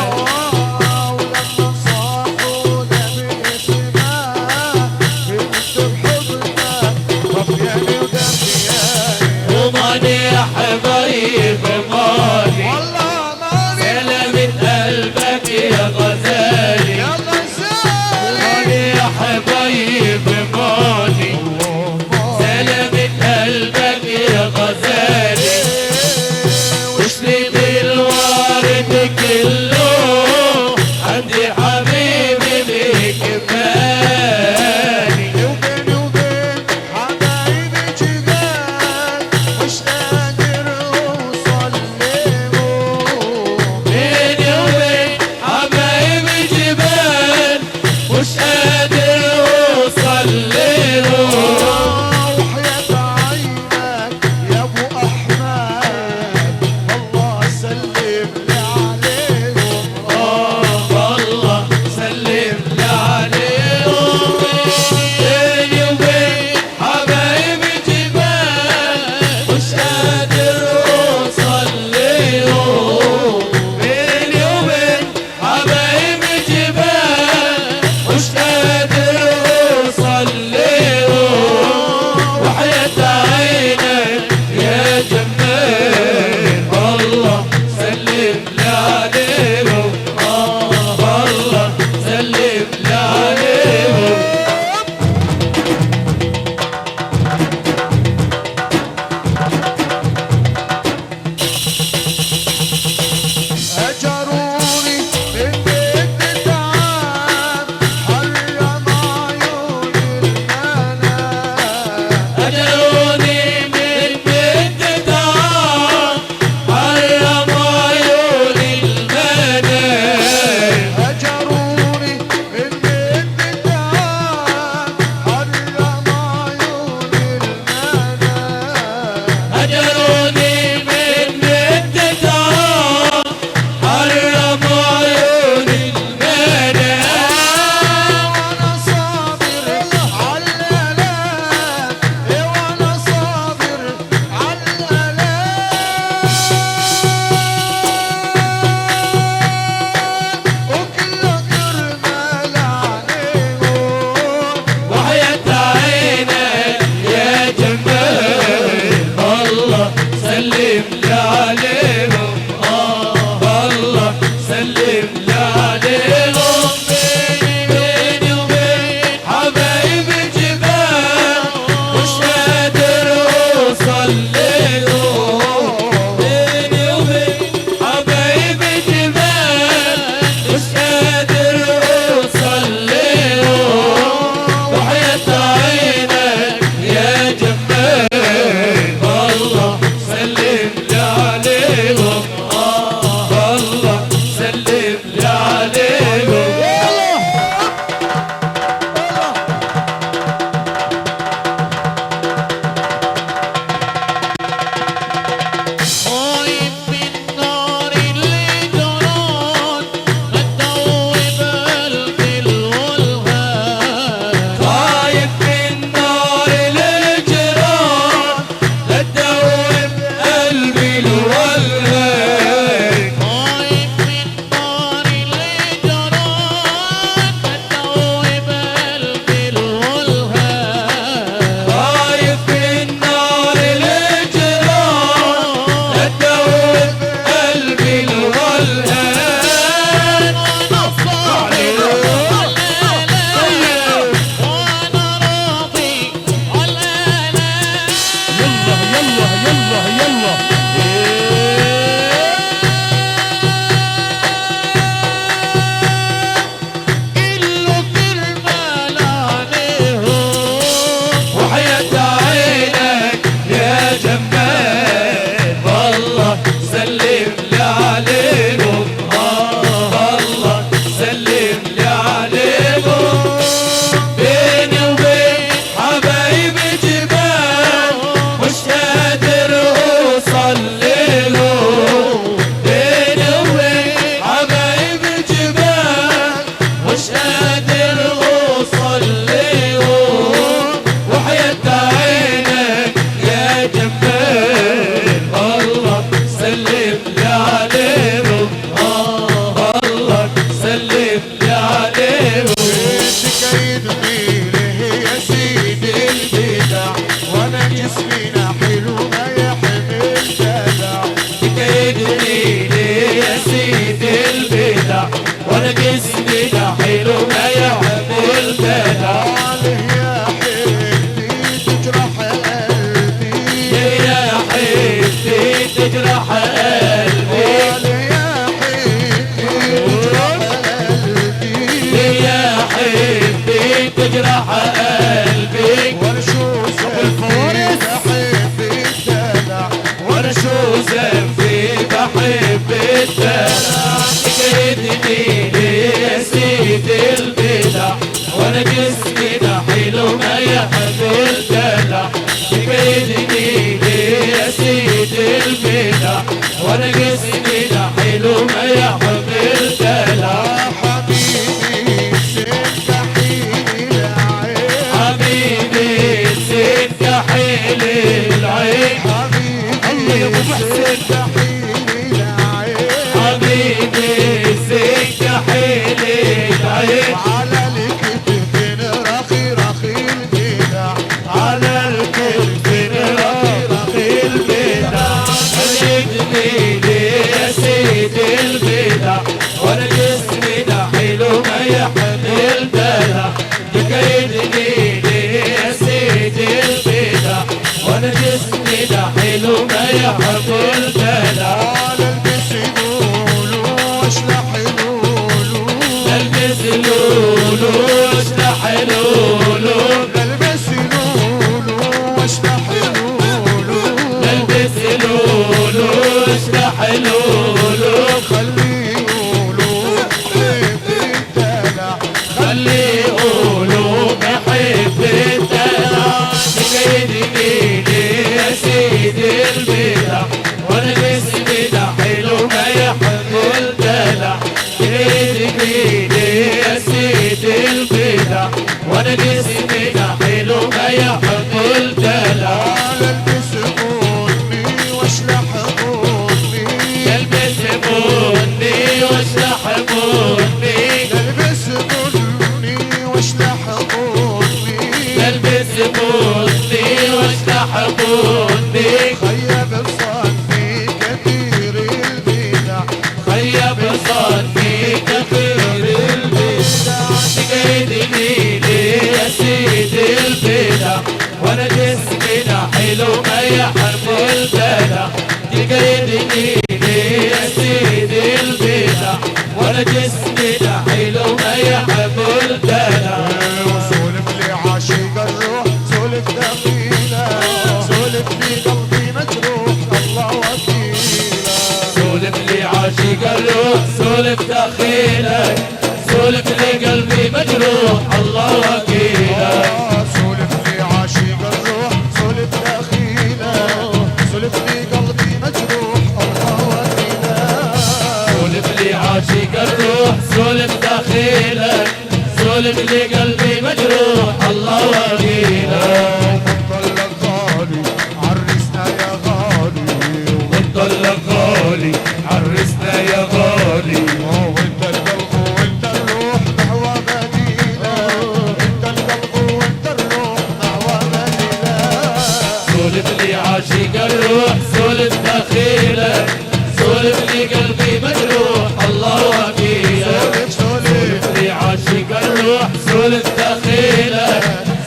ولما صاحوا نبي اسمه بنت بحضنه ربياني ودفياني وماني يا حبايب ماني والله ماني سلامة قلبك يا غزالي يا غزال ماني يا حبايب ماني سلامة قلبك يا غزالي وشلي بالورد كله عندي حبيبي بيك فاني وبيني وبين حبايبي جبال مش قادر اوصل لهم بيني وبين حبايبي جبال مش قادر اوصل لهم وحياة عينك يا ابو احمد والله سلم لي عليهم عليهم والله سلم لي عليهم هجروني من بيت تعب حرم عيون المنام هجروني من بيت تعب حرم عيون المنام هجروني من بيت تعب حرم عيون المنام هجروني من بيت تعب حرم عيون المنام وانا صابر على الالام وانا صابر على الالام وكل غير عليهم وحياة عينك يا جمال الله سلم لي عليهم الله سلم لي عليهم بيني وبين حبايبي جبال مش قادر اوصل لهم بيني وبين حبايبي جبال مش قادر اوصل لهم وحياة عينك يا جمال الله سلم لي عليهم الله سلم لي عليهم خايف من نار الجنون ما تدوب قلبي الولهان خايف من نار الجيران لا تدوب قلبي الولهان خايف من نار الجنون ما تدوب قلبي الولهان خايف من نار الجيران لا تدوب قلبي الولهان وانا صابر على الالام وانا راضي على الالام يلا يلا يلا يلا كله كرمال عليهم وحياة عينك يا جمال والله سلم لي عليهم والله سلم لي عليهم بيني وبين حبايبي جبال مش قادر اوصل لهم بيني وبين حبايبي جبال مش قادر اوصل لهم وحياة عينك يا جمال الله سلم لي عليهم الله سلم لي عليهم كيد ميله يا سيدي البدع وانا جسمي حلو ما يحمل دلع تكيدني ليه يا سيدي البدع وانا جسمي ده حلو ما يحمل دلع عليه يا حبيبتي تجرح قلبي يا حبيبتي تجرح قلبي عليه يا حبيبتي تجرح قلبي يا حبيبتي تجرح قلبي وانا شو الفوارس احب الدلع وانا شو ذنبي بحب الدلع تكيدني ليه يا سيدي البدع وانا جسمي ده حلو ما يحمل دلع تكيدني ليه يا سيدي البدع وانا جسمي ده حلو ما يحمل دلع حبيبي سنت حيل العين حبيبي زين كحيل العين حبيبي يا أبو محسن. سنت حيل العين حبيبي زين كحيل العين على الكتف رخي رخي البدع على الكل رخي البدع خليتني ليه يا سيدي الشيطان فيك خير البدع تقيدني ليه يا سيدي البدع وانا جسمنا حلو ما يحب البدع تقيدني ليه يا سيدي البدع وانا جسمنا حلو ما يحب البدع وسولف لي عاشق الروح سولف دخيلة سولف لي قلبي مجروح الله وكيله سولف لي عاشق الروح سولف دخيلك سولف لي قلبي مجروح الله وكيلك سولف لي عاشق الروح سولف دخيلة سولف لي قلبي مجروح الله وكيله سولف لي عاشق الروح سولف دخيلك سولف لي قلبي مجروح الله وكيلك ومنطل الغالي عرسنا يا غالي ومنطلق غالي عرسنا يا غالي وانت القلب وانت الروح نحو مدينة انت القلب وانت الروح نحو مدينة سولف لي عاشق الروح سولف دخيلك سولف لي قلبي مجروح الله وكيلك سولف لي عاشق الروح سولف دخيلك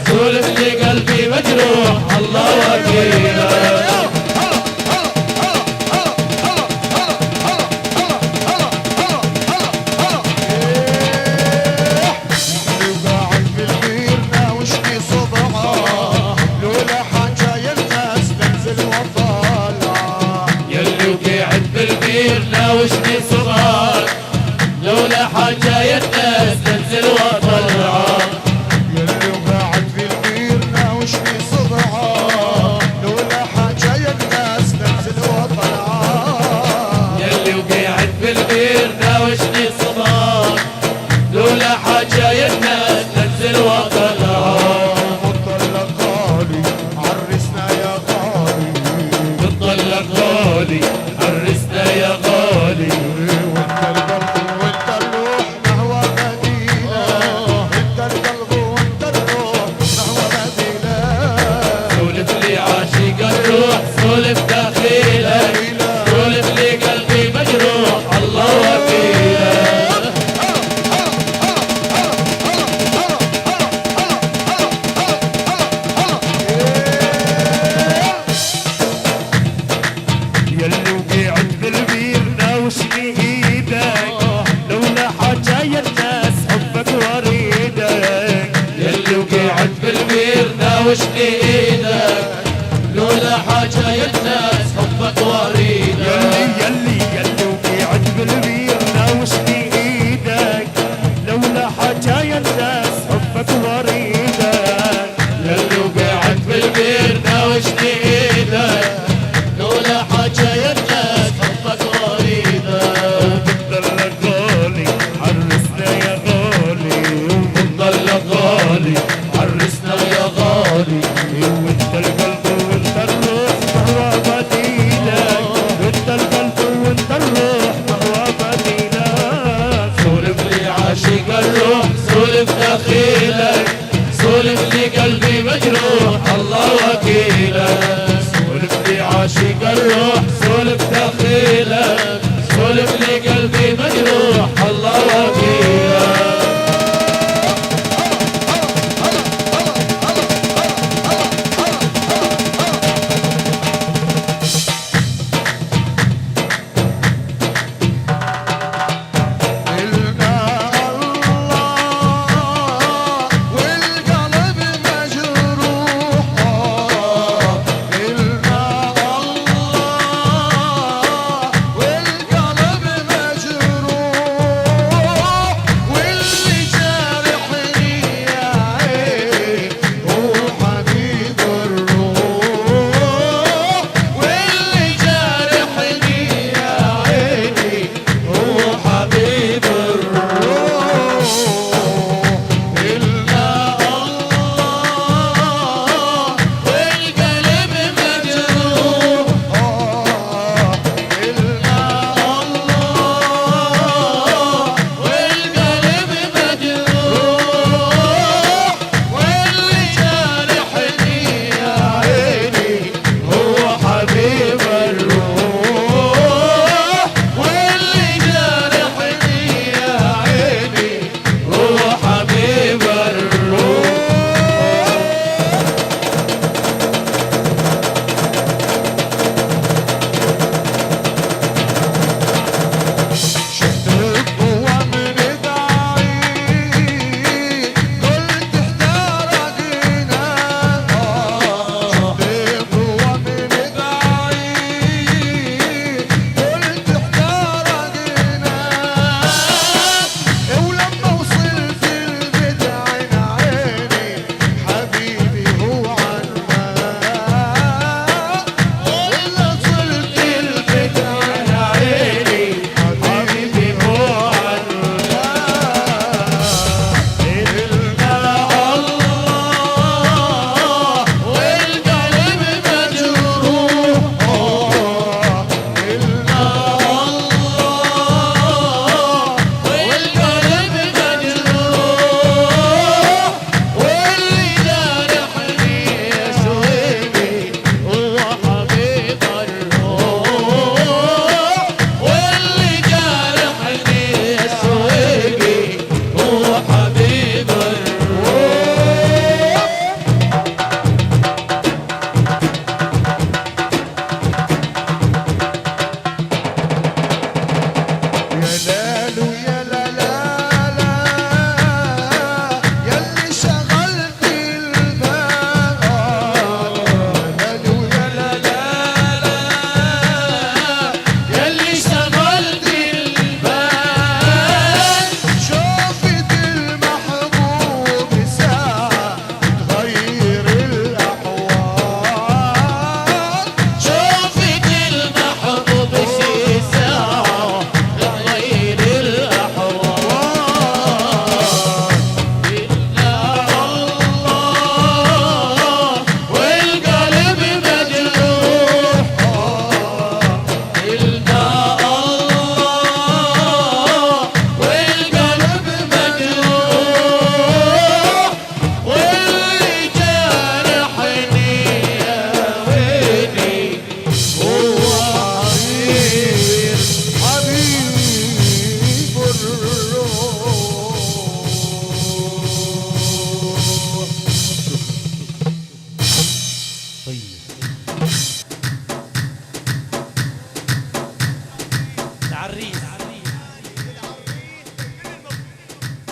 سولف لي قلبي مجروح الله وكيلك وقاعد بالبير ناوشني صبعه لولا حاجة يا الناس بنزل وطالعه يلي وقعد بالبير ناوشني صغار لولا حاجة يا الناس تنزل وطلعه يلي وقاعد بالبير ناوشني صبعه لولا حاجة يا الناس بنزل وطالعه يلي وقعد بالبير ناوشني صغار لولا حاجة يا الناس تنزل وطلعه مطلق غالي عرسنا يا غالي بتطلق غالي عرسنا يا غالي وانت القلب وانت الروح نحو مدينة انت القلب وانت الروح نحو مدينة سولف لي عاشق الروح سولف دخيلك سولف لي قلبي مجروح الله وكيلك يلي وقعت بالبير ناوشني ايدك لولا حاجة يا الناس حبك وريدك يلي وقعت بالبير ناوشني ايدك لولا حاجة يا الناس حبك وريدك يلي وقعت بالبير ناوشني ايدك لولا حاجة يا الناس حبك وريدك يلي وقعت بالبير ناوشني ايدك لولا حاجة يا الناس حبك وريدك بتضل غالي عرسنا يا غالي بتضل غالي عرسنا يا غالي وانت القلب وانت الروح فهو بديلك وانت القلب وانت الروح فهو بديلك سولف لي عاشق الروح سولف دخيلك سولف لي قلبي مجروح الله وكيلك سولف لي عاشق الروح سولف دخيلك سولف لي قلبي مجروح الله وكيلك إلنا الله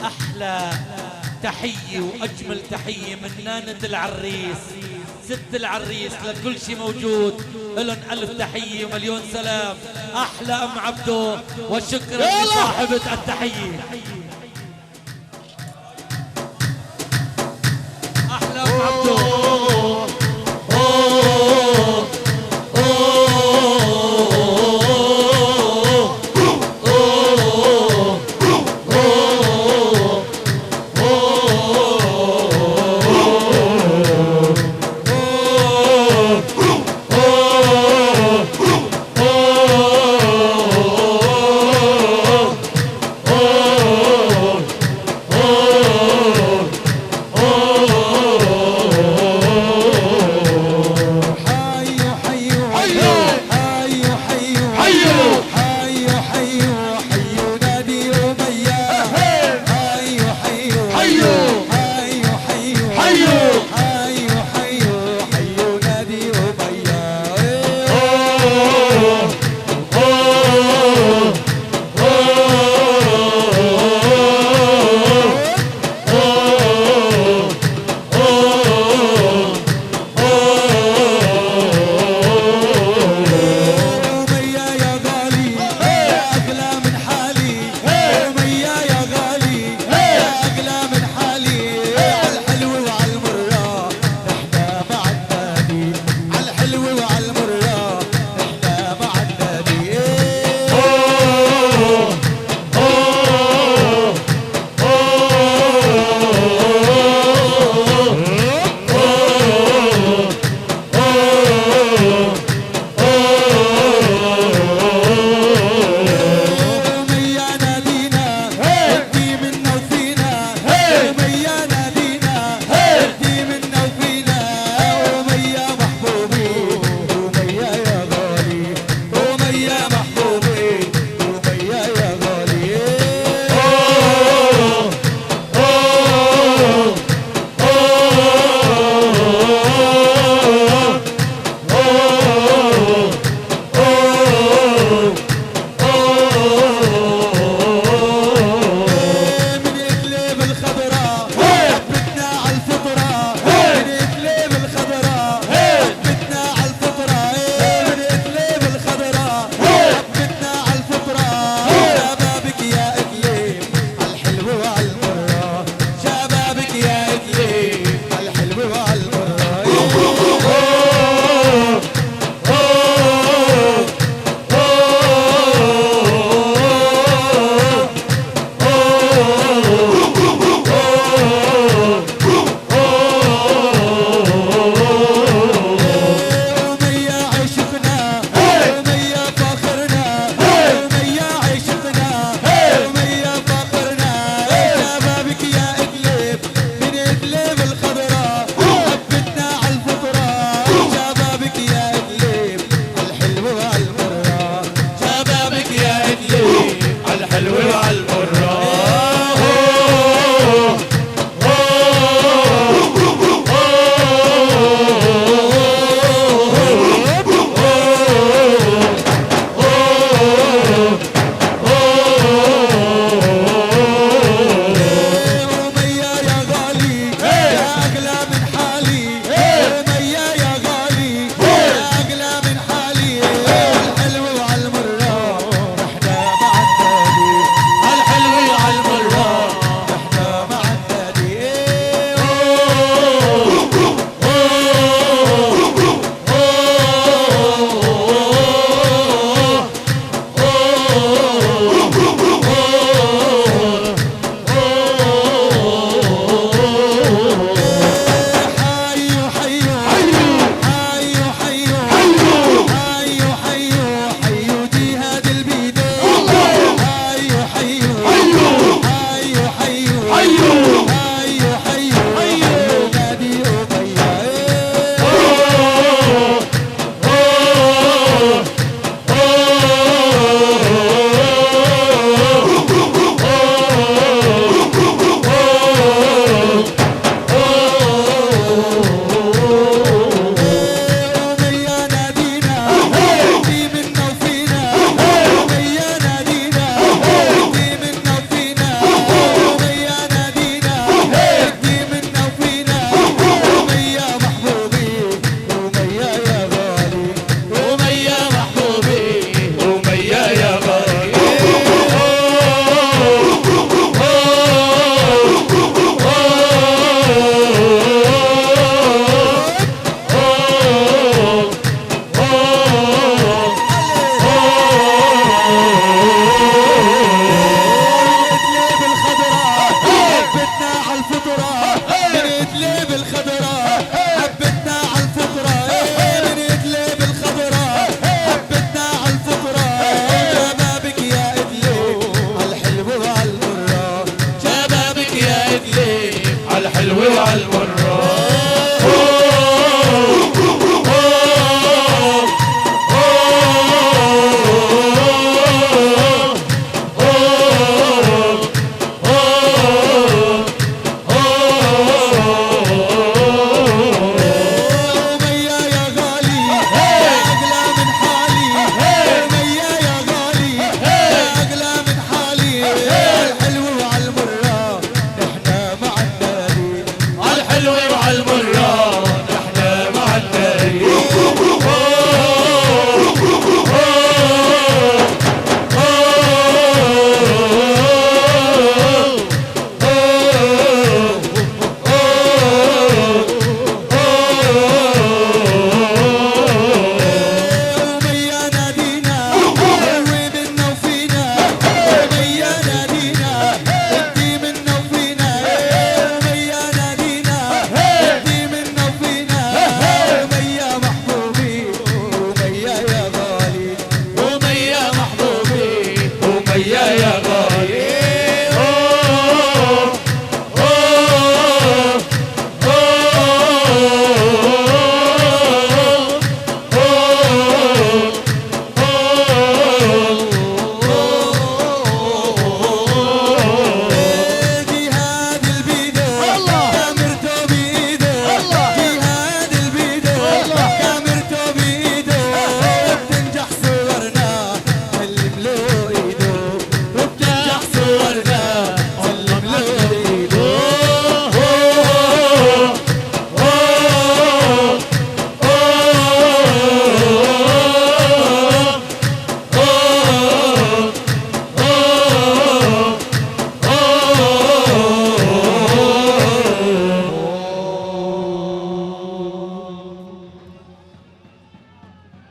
أحلى تحية وأجمل تحية من نانة العريس ست العريس لكل شي موجود، لهم ألف تحية ومليون سلام. أحلى أم عبدو وشكرا لصاحبة التحية. أحلى أم عبدو.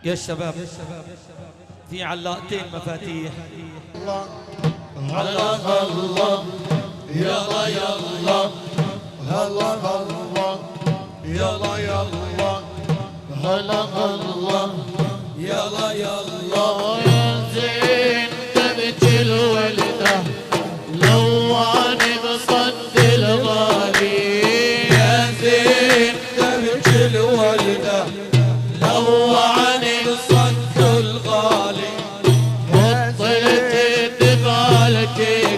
يا شباب في علاقتين مفاتيح. هلا هلا يلا يلا هلا هلا يلا يلا هلا هلا يلا يلا يا زين تبكي الولده لواني بصد الغالي يا زين تبكي الولده لواني بصد الغالي وطلت تبالك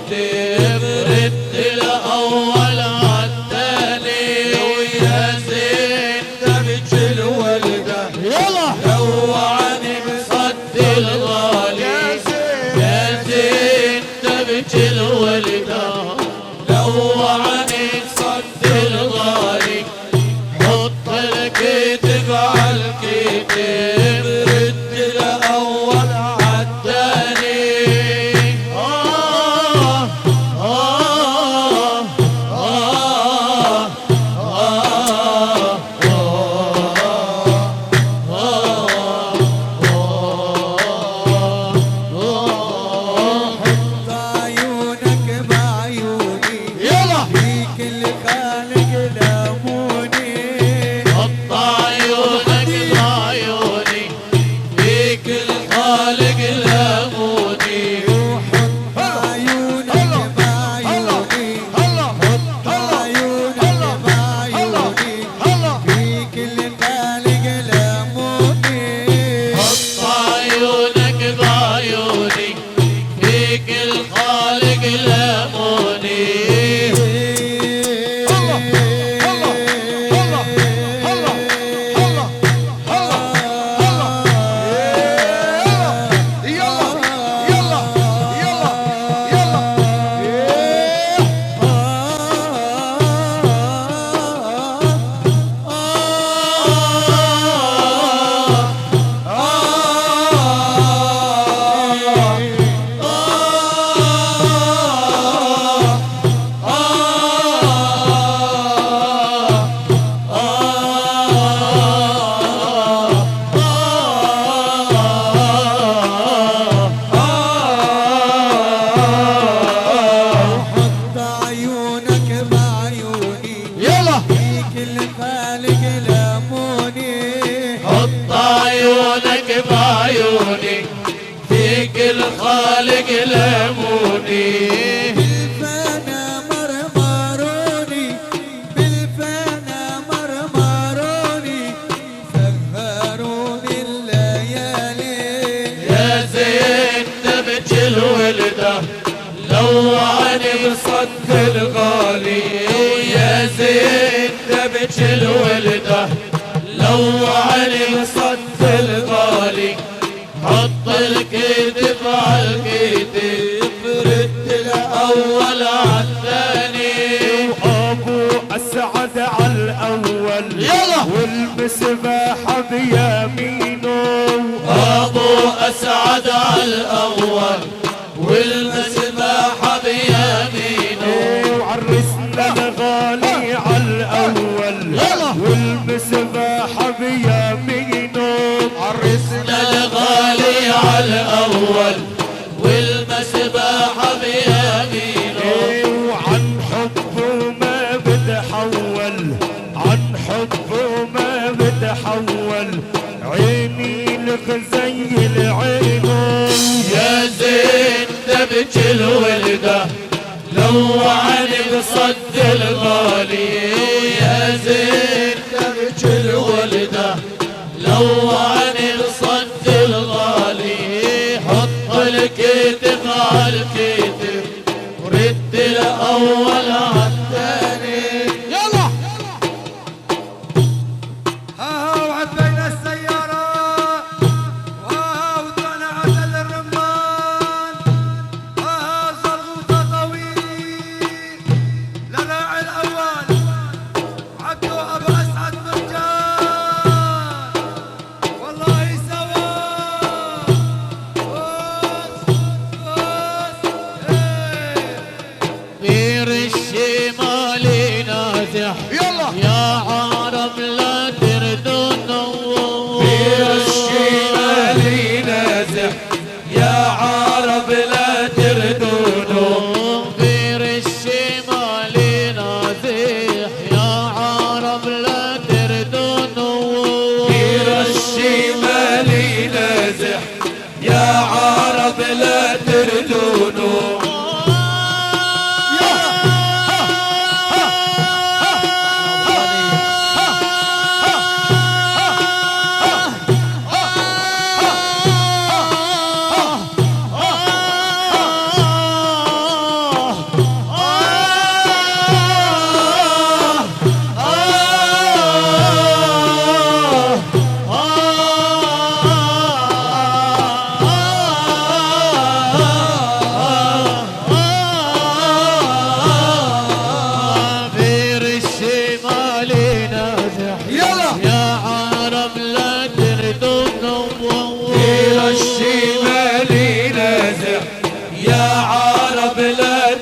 تبرد الاول عالتالي ويا زين تبكي الولده يلا لواني بصد الغالي يا زين تبكي الولده لواني بصد الغالي حط الكتف على الكتف رد الاول عالتاني عيونك بعيوني يلا فيك الخالق لاموني حط عيونك بعيوني فيك الخالق لاموني عيونك بعيوني حط عيونك بعيوني فيك الخالق لاموني حط عيونك بعيوني فيك الخالق لاموني حط عيونك بعيوني يلا فيك الخالق لاموني حط عيونك بعيوني فيك الخالق لاموني بالفنا مرمروني بالفنا مرمروني سهروني الليالي يا زين تبكي الولده لوعني بصد الغالي يا زين تبكي الولده لوعني بصد الغالي حط الكتف على الكتف رد الاول عالثاني وابو اسعد على الاول يلا والمسباحه بيمينه ابو اسعد على الاول والمسباحه بيمينه وعرسنا الغالي على الاول يلا والمسباحه بيمينه عرسنا الغالي على الاول والمسباحه بيمينه وعن حبه ما بتحول عن حبه ما بتحول عيني لك زي العينه يا زين تبكي الولده لوعني بصد الغالي يا زين تبكي الولده لوعني بصد الغالي حط الكتف على الكتف ورد الاول عالثاني يلا ها وعد بين السيارة وطلع عدل الرمان ها زرغوطة طويل لراعي الأول عبدو أبو أسعد مرجان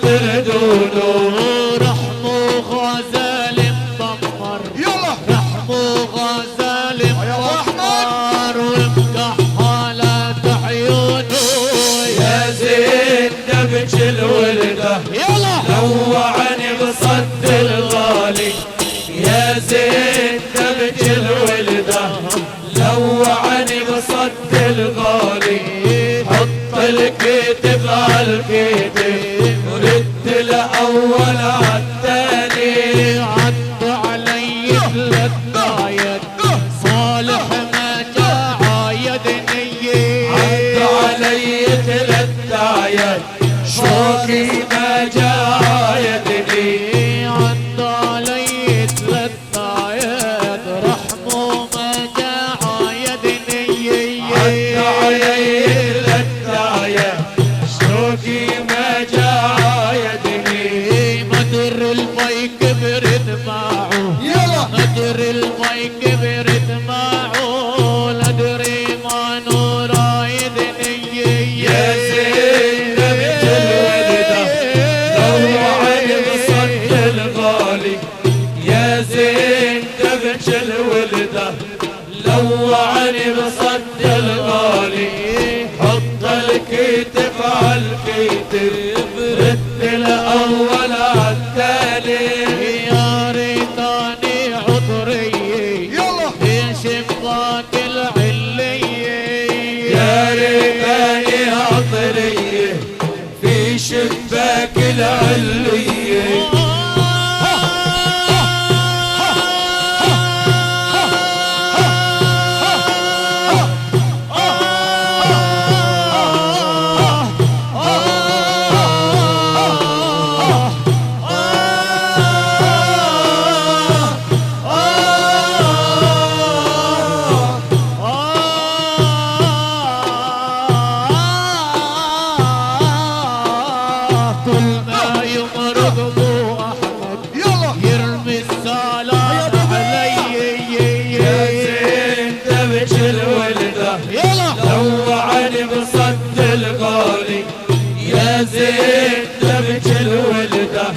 بردونه رحمه غزال مطمر يلا رحمه غزال مطمر ومكحلة عيونه يا زين دبج الولده يلا لوعني بصد الغالي يا زين دبج الولده لوعني بصد الغالي حط الكتف على الكتف ورد الاول عالتاني عد علي ثلاث دايد صالح ما جا عايدني عد علي ثلاث دايد شوقي ما جا عايدني عد علي ثلاث دايد رحمه ما جا عايدني عد علي ثلاث دايد شوقي ما جا عايدني مدر المي كبرت معه يلا مدر المي كبرت معه لدري ما نور عايدني يا زين دبج الولده لوعني بصد الغالي يا زين دبج الولده لوعني بصد الغالي حط الكتف على الكتف رد الاول عالتالي يا ريتاني عطري يلا في شباك العلية يا ريتاني عطري في شباك العلية كل ما يمرق ابو احمد يلا يرمي السلام علي يا زين دبج الولده يلا لوعني بصد الغالي يا زين دبج الولده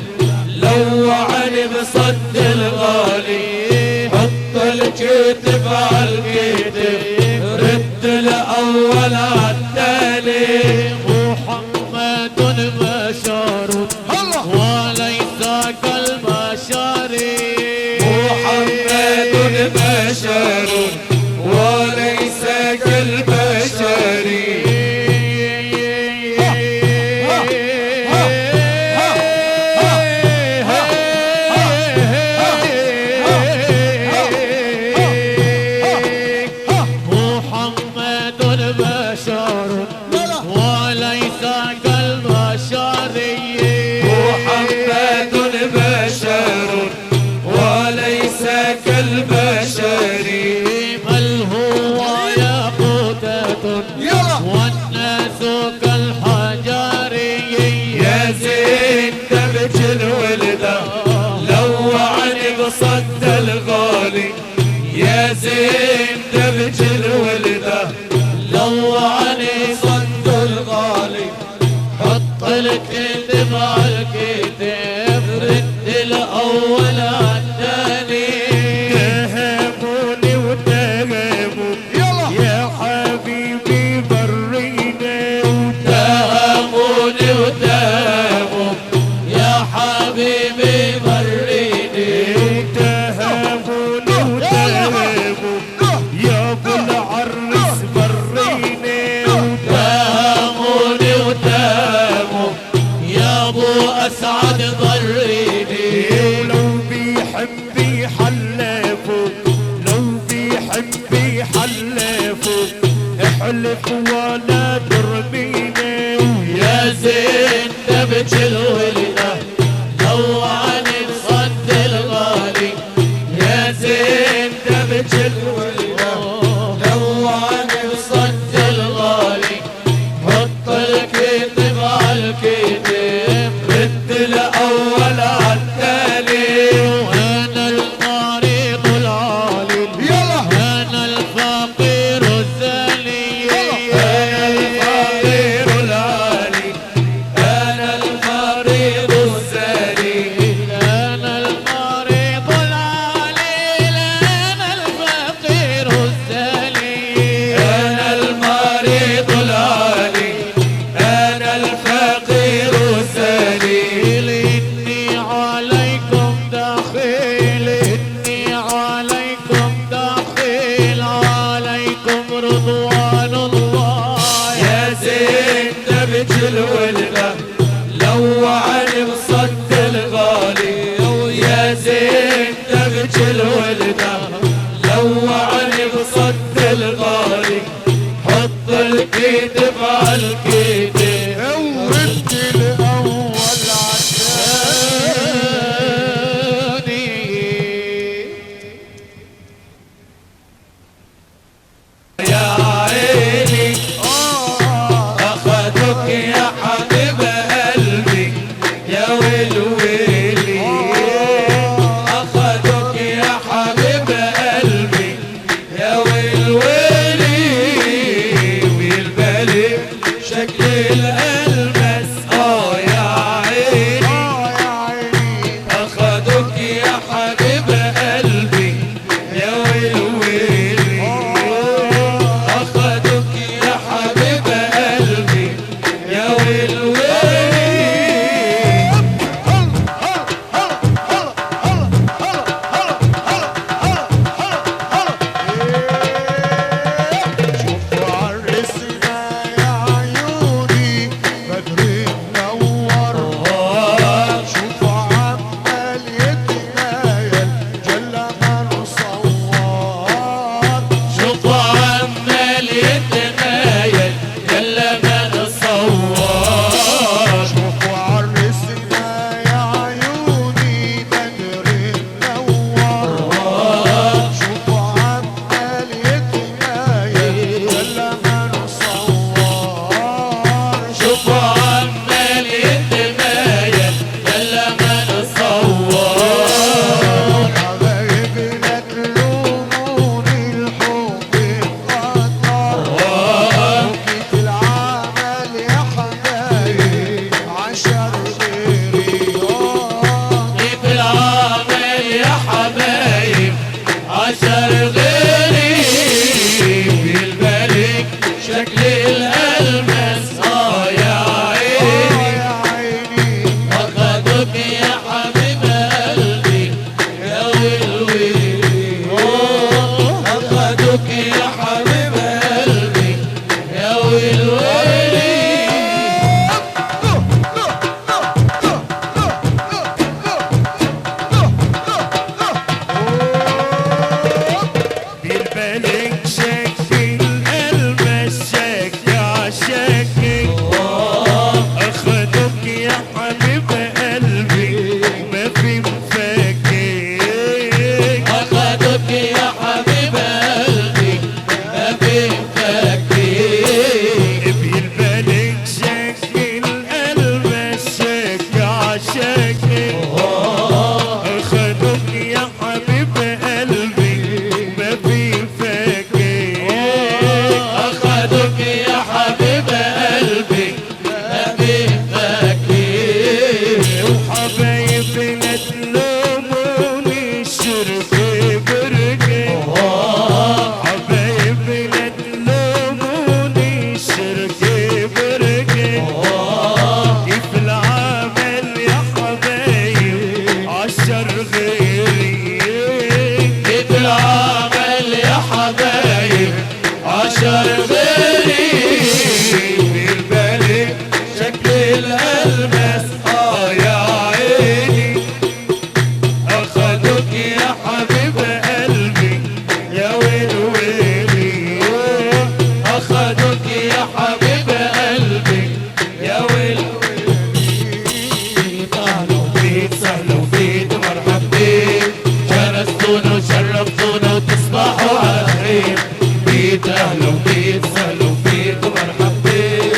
لوعني بصد الغالي حط الكتف على الكتف رد الاول عالتالي محمد بشر الله وليس كالبشر محمد بشر وليس كالبشر محمد بشر وليس كالبشر محمد بشر وليس كالبشر بل هو ياقوتة يلا والناس كالحجر يا زين دبج الولده لوعني بصد الغالي يا زين دبج الولده لوعني صد الغالي حط الكتف على الكتف رد الاول عالتاني تهموني وتهموا يلا يا حبيبي برينا تهموني وتهموا يا حبيبي بريني تهموني وتهموا يا ابو العرس برينا تهموني وتهموا يا ابو اسعد بريني لو بيحب يحلفوا لو بيحب يحلفوا احلف ولا ترمينا يا زين دبج الولده لوعني بصد الغالي يا زين دبج الولده لوعني بصد الغالي حط الكتف على الكتف رد الاول عالتالي وانا الطريق العالي يلا انا الفقير الزالي يلا. انا الفقير العالي انا الفقير والويلي أخذوك يا حبيب قلبي يا والويلي والبالي شكل الألمس يا عيني أخذوك يا حبيب قلبي يا والويلي أخذوك يا حبيب قلبي يا والويلي شوفوا عرسنا يا عيوني بدر منور شوفوا عمال يتنايل جل من صور شوفوا عمال يتنايل جل من صور شوفوا عرسنا يا عيوني بدر منور شوفوا عمال يتنايل جل من صور شوفوا عمال يتنايل جل من صور حبايبنا تلوموني الحب اتقدر وقت العمل يا حبايب عشر غيري كيف العمل يا حبايب عشر غيري بالبالك شكل الألمس يا عيني يا عيني أخذوك يا حبيب قلبي يا والويلي أخذوك يا حبيب قلبي يا والويلي بالبالك شكل المس شكع شكل اخدوك يا حبيب قلبي ما في مفكك أخذوك يا حبيب قلبي ما في مفكك بالبالك شكل المس شكع شكل اخدوك يا حبيب قلبي ما في مفكك أخذوك يا حبيب قلبي ما في مفكك وحبايبنا تلوموني الشرق برقة حبايبنا تلوموني الشرق برقة كيف العمل يا حبايب عشر غيري كيف العمل يا حبايب عشر غيري بالبالي شكل الألمس يا عيني أخذوك يا حبيب قلبي يا والويلي أخذوك يا حبيب قلبي يا والويلي أهلا بيك سهلا وفيك مرحب بيك شرفتونا وشرفتونا وتصبحوا على خير بيت أهلا وبيت سهلا وفيك مرحب بيك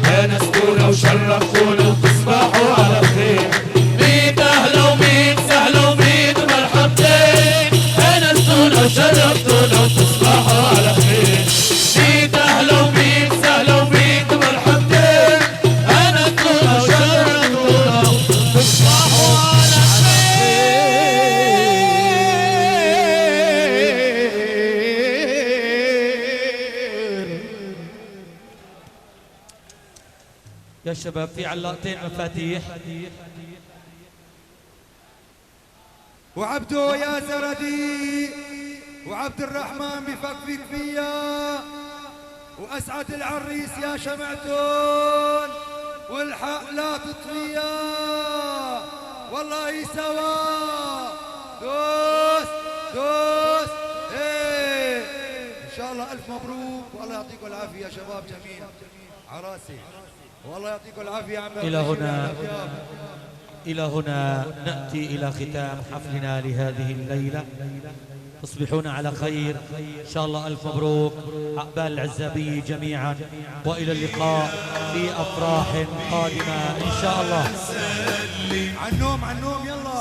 أنستونا وشرفتونا وتصبحوا على خير بيت أهلا وبيت سهلا وبيك مرحب بيك أنستونا وشرفتونا وتصبحوا على خير بيت أهلا وبيك سهلا وبيك مرحب بيك أنستونا وشرفتونا وتصبحوا على يا شباب في علاقتين مفاتيح وعبدو يا زردي وعبد الرحمن بفكفك فيا وأسعد العريس يا شمعتون والحق لا تطفيا والله سوا دوس دوس ايه ان شاء الله الف مبروك والله يعطيكم العافيه يا شباب جميعا عراسي والله يعطيكم العافيه يا عم إلى هنا نأتي إلى ختام حفلنا لهذه الليلة. تصبحون على خير إن شاء الله. ألف مبروك عقبال العزابية جميعا، وإلى اللقاء في أفراح قادمة إن شاء الله. عنوم عنوم يلا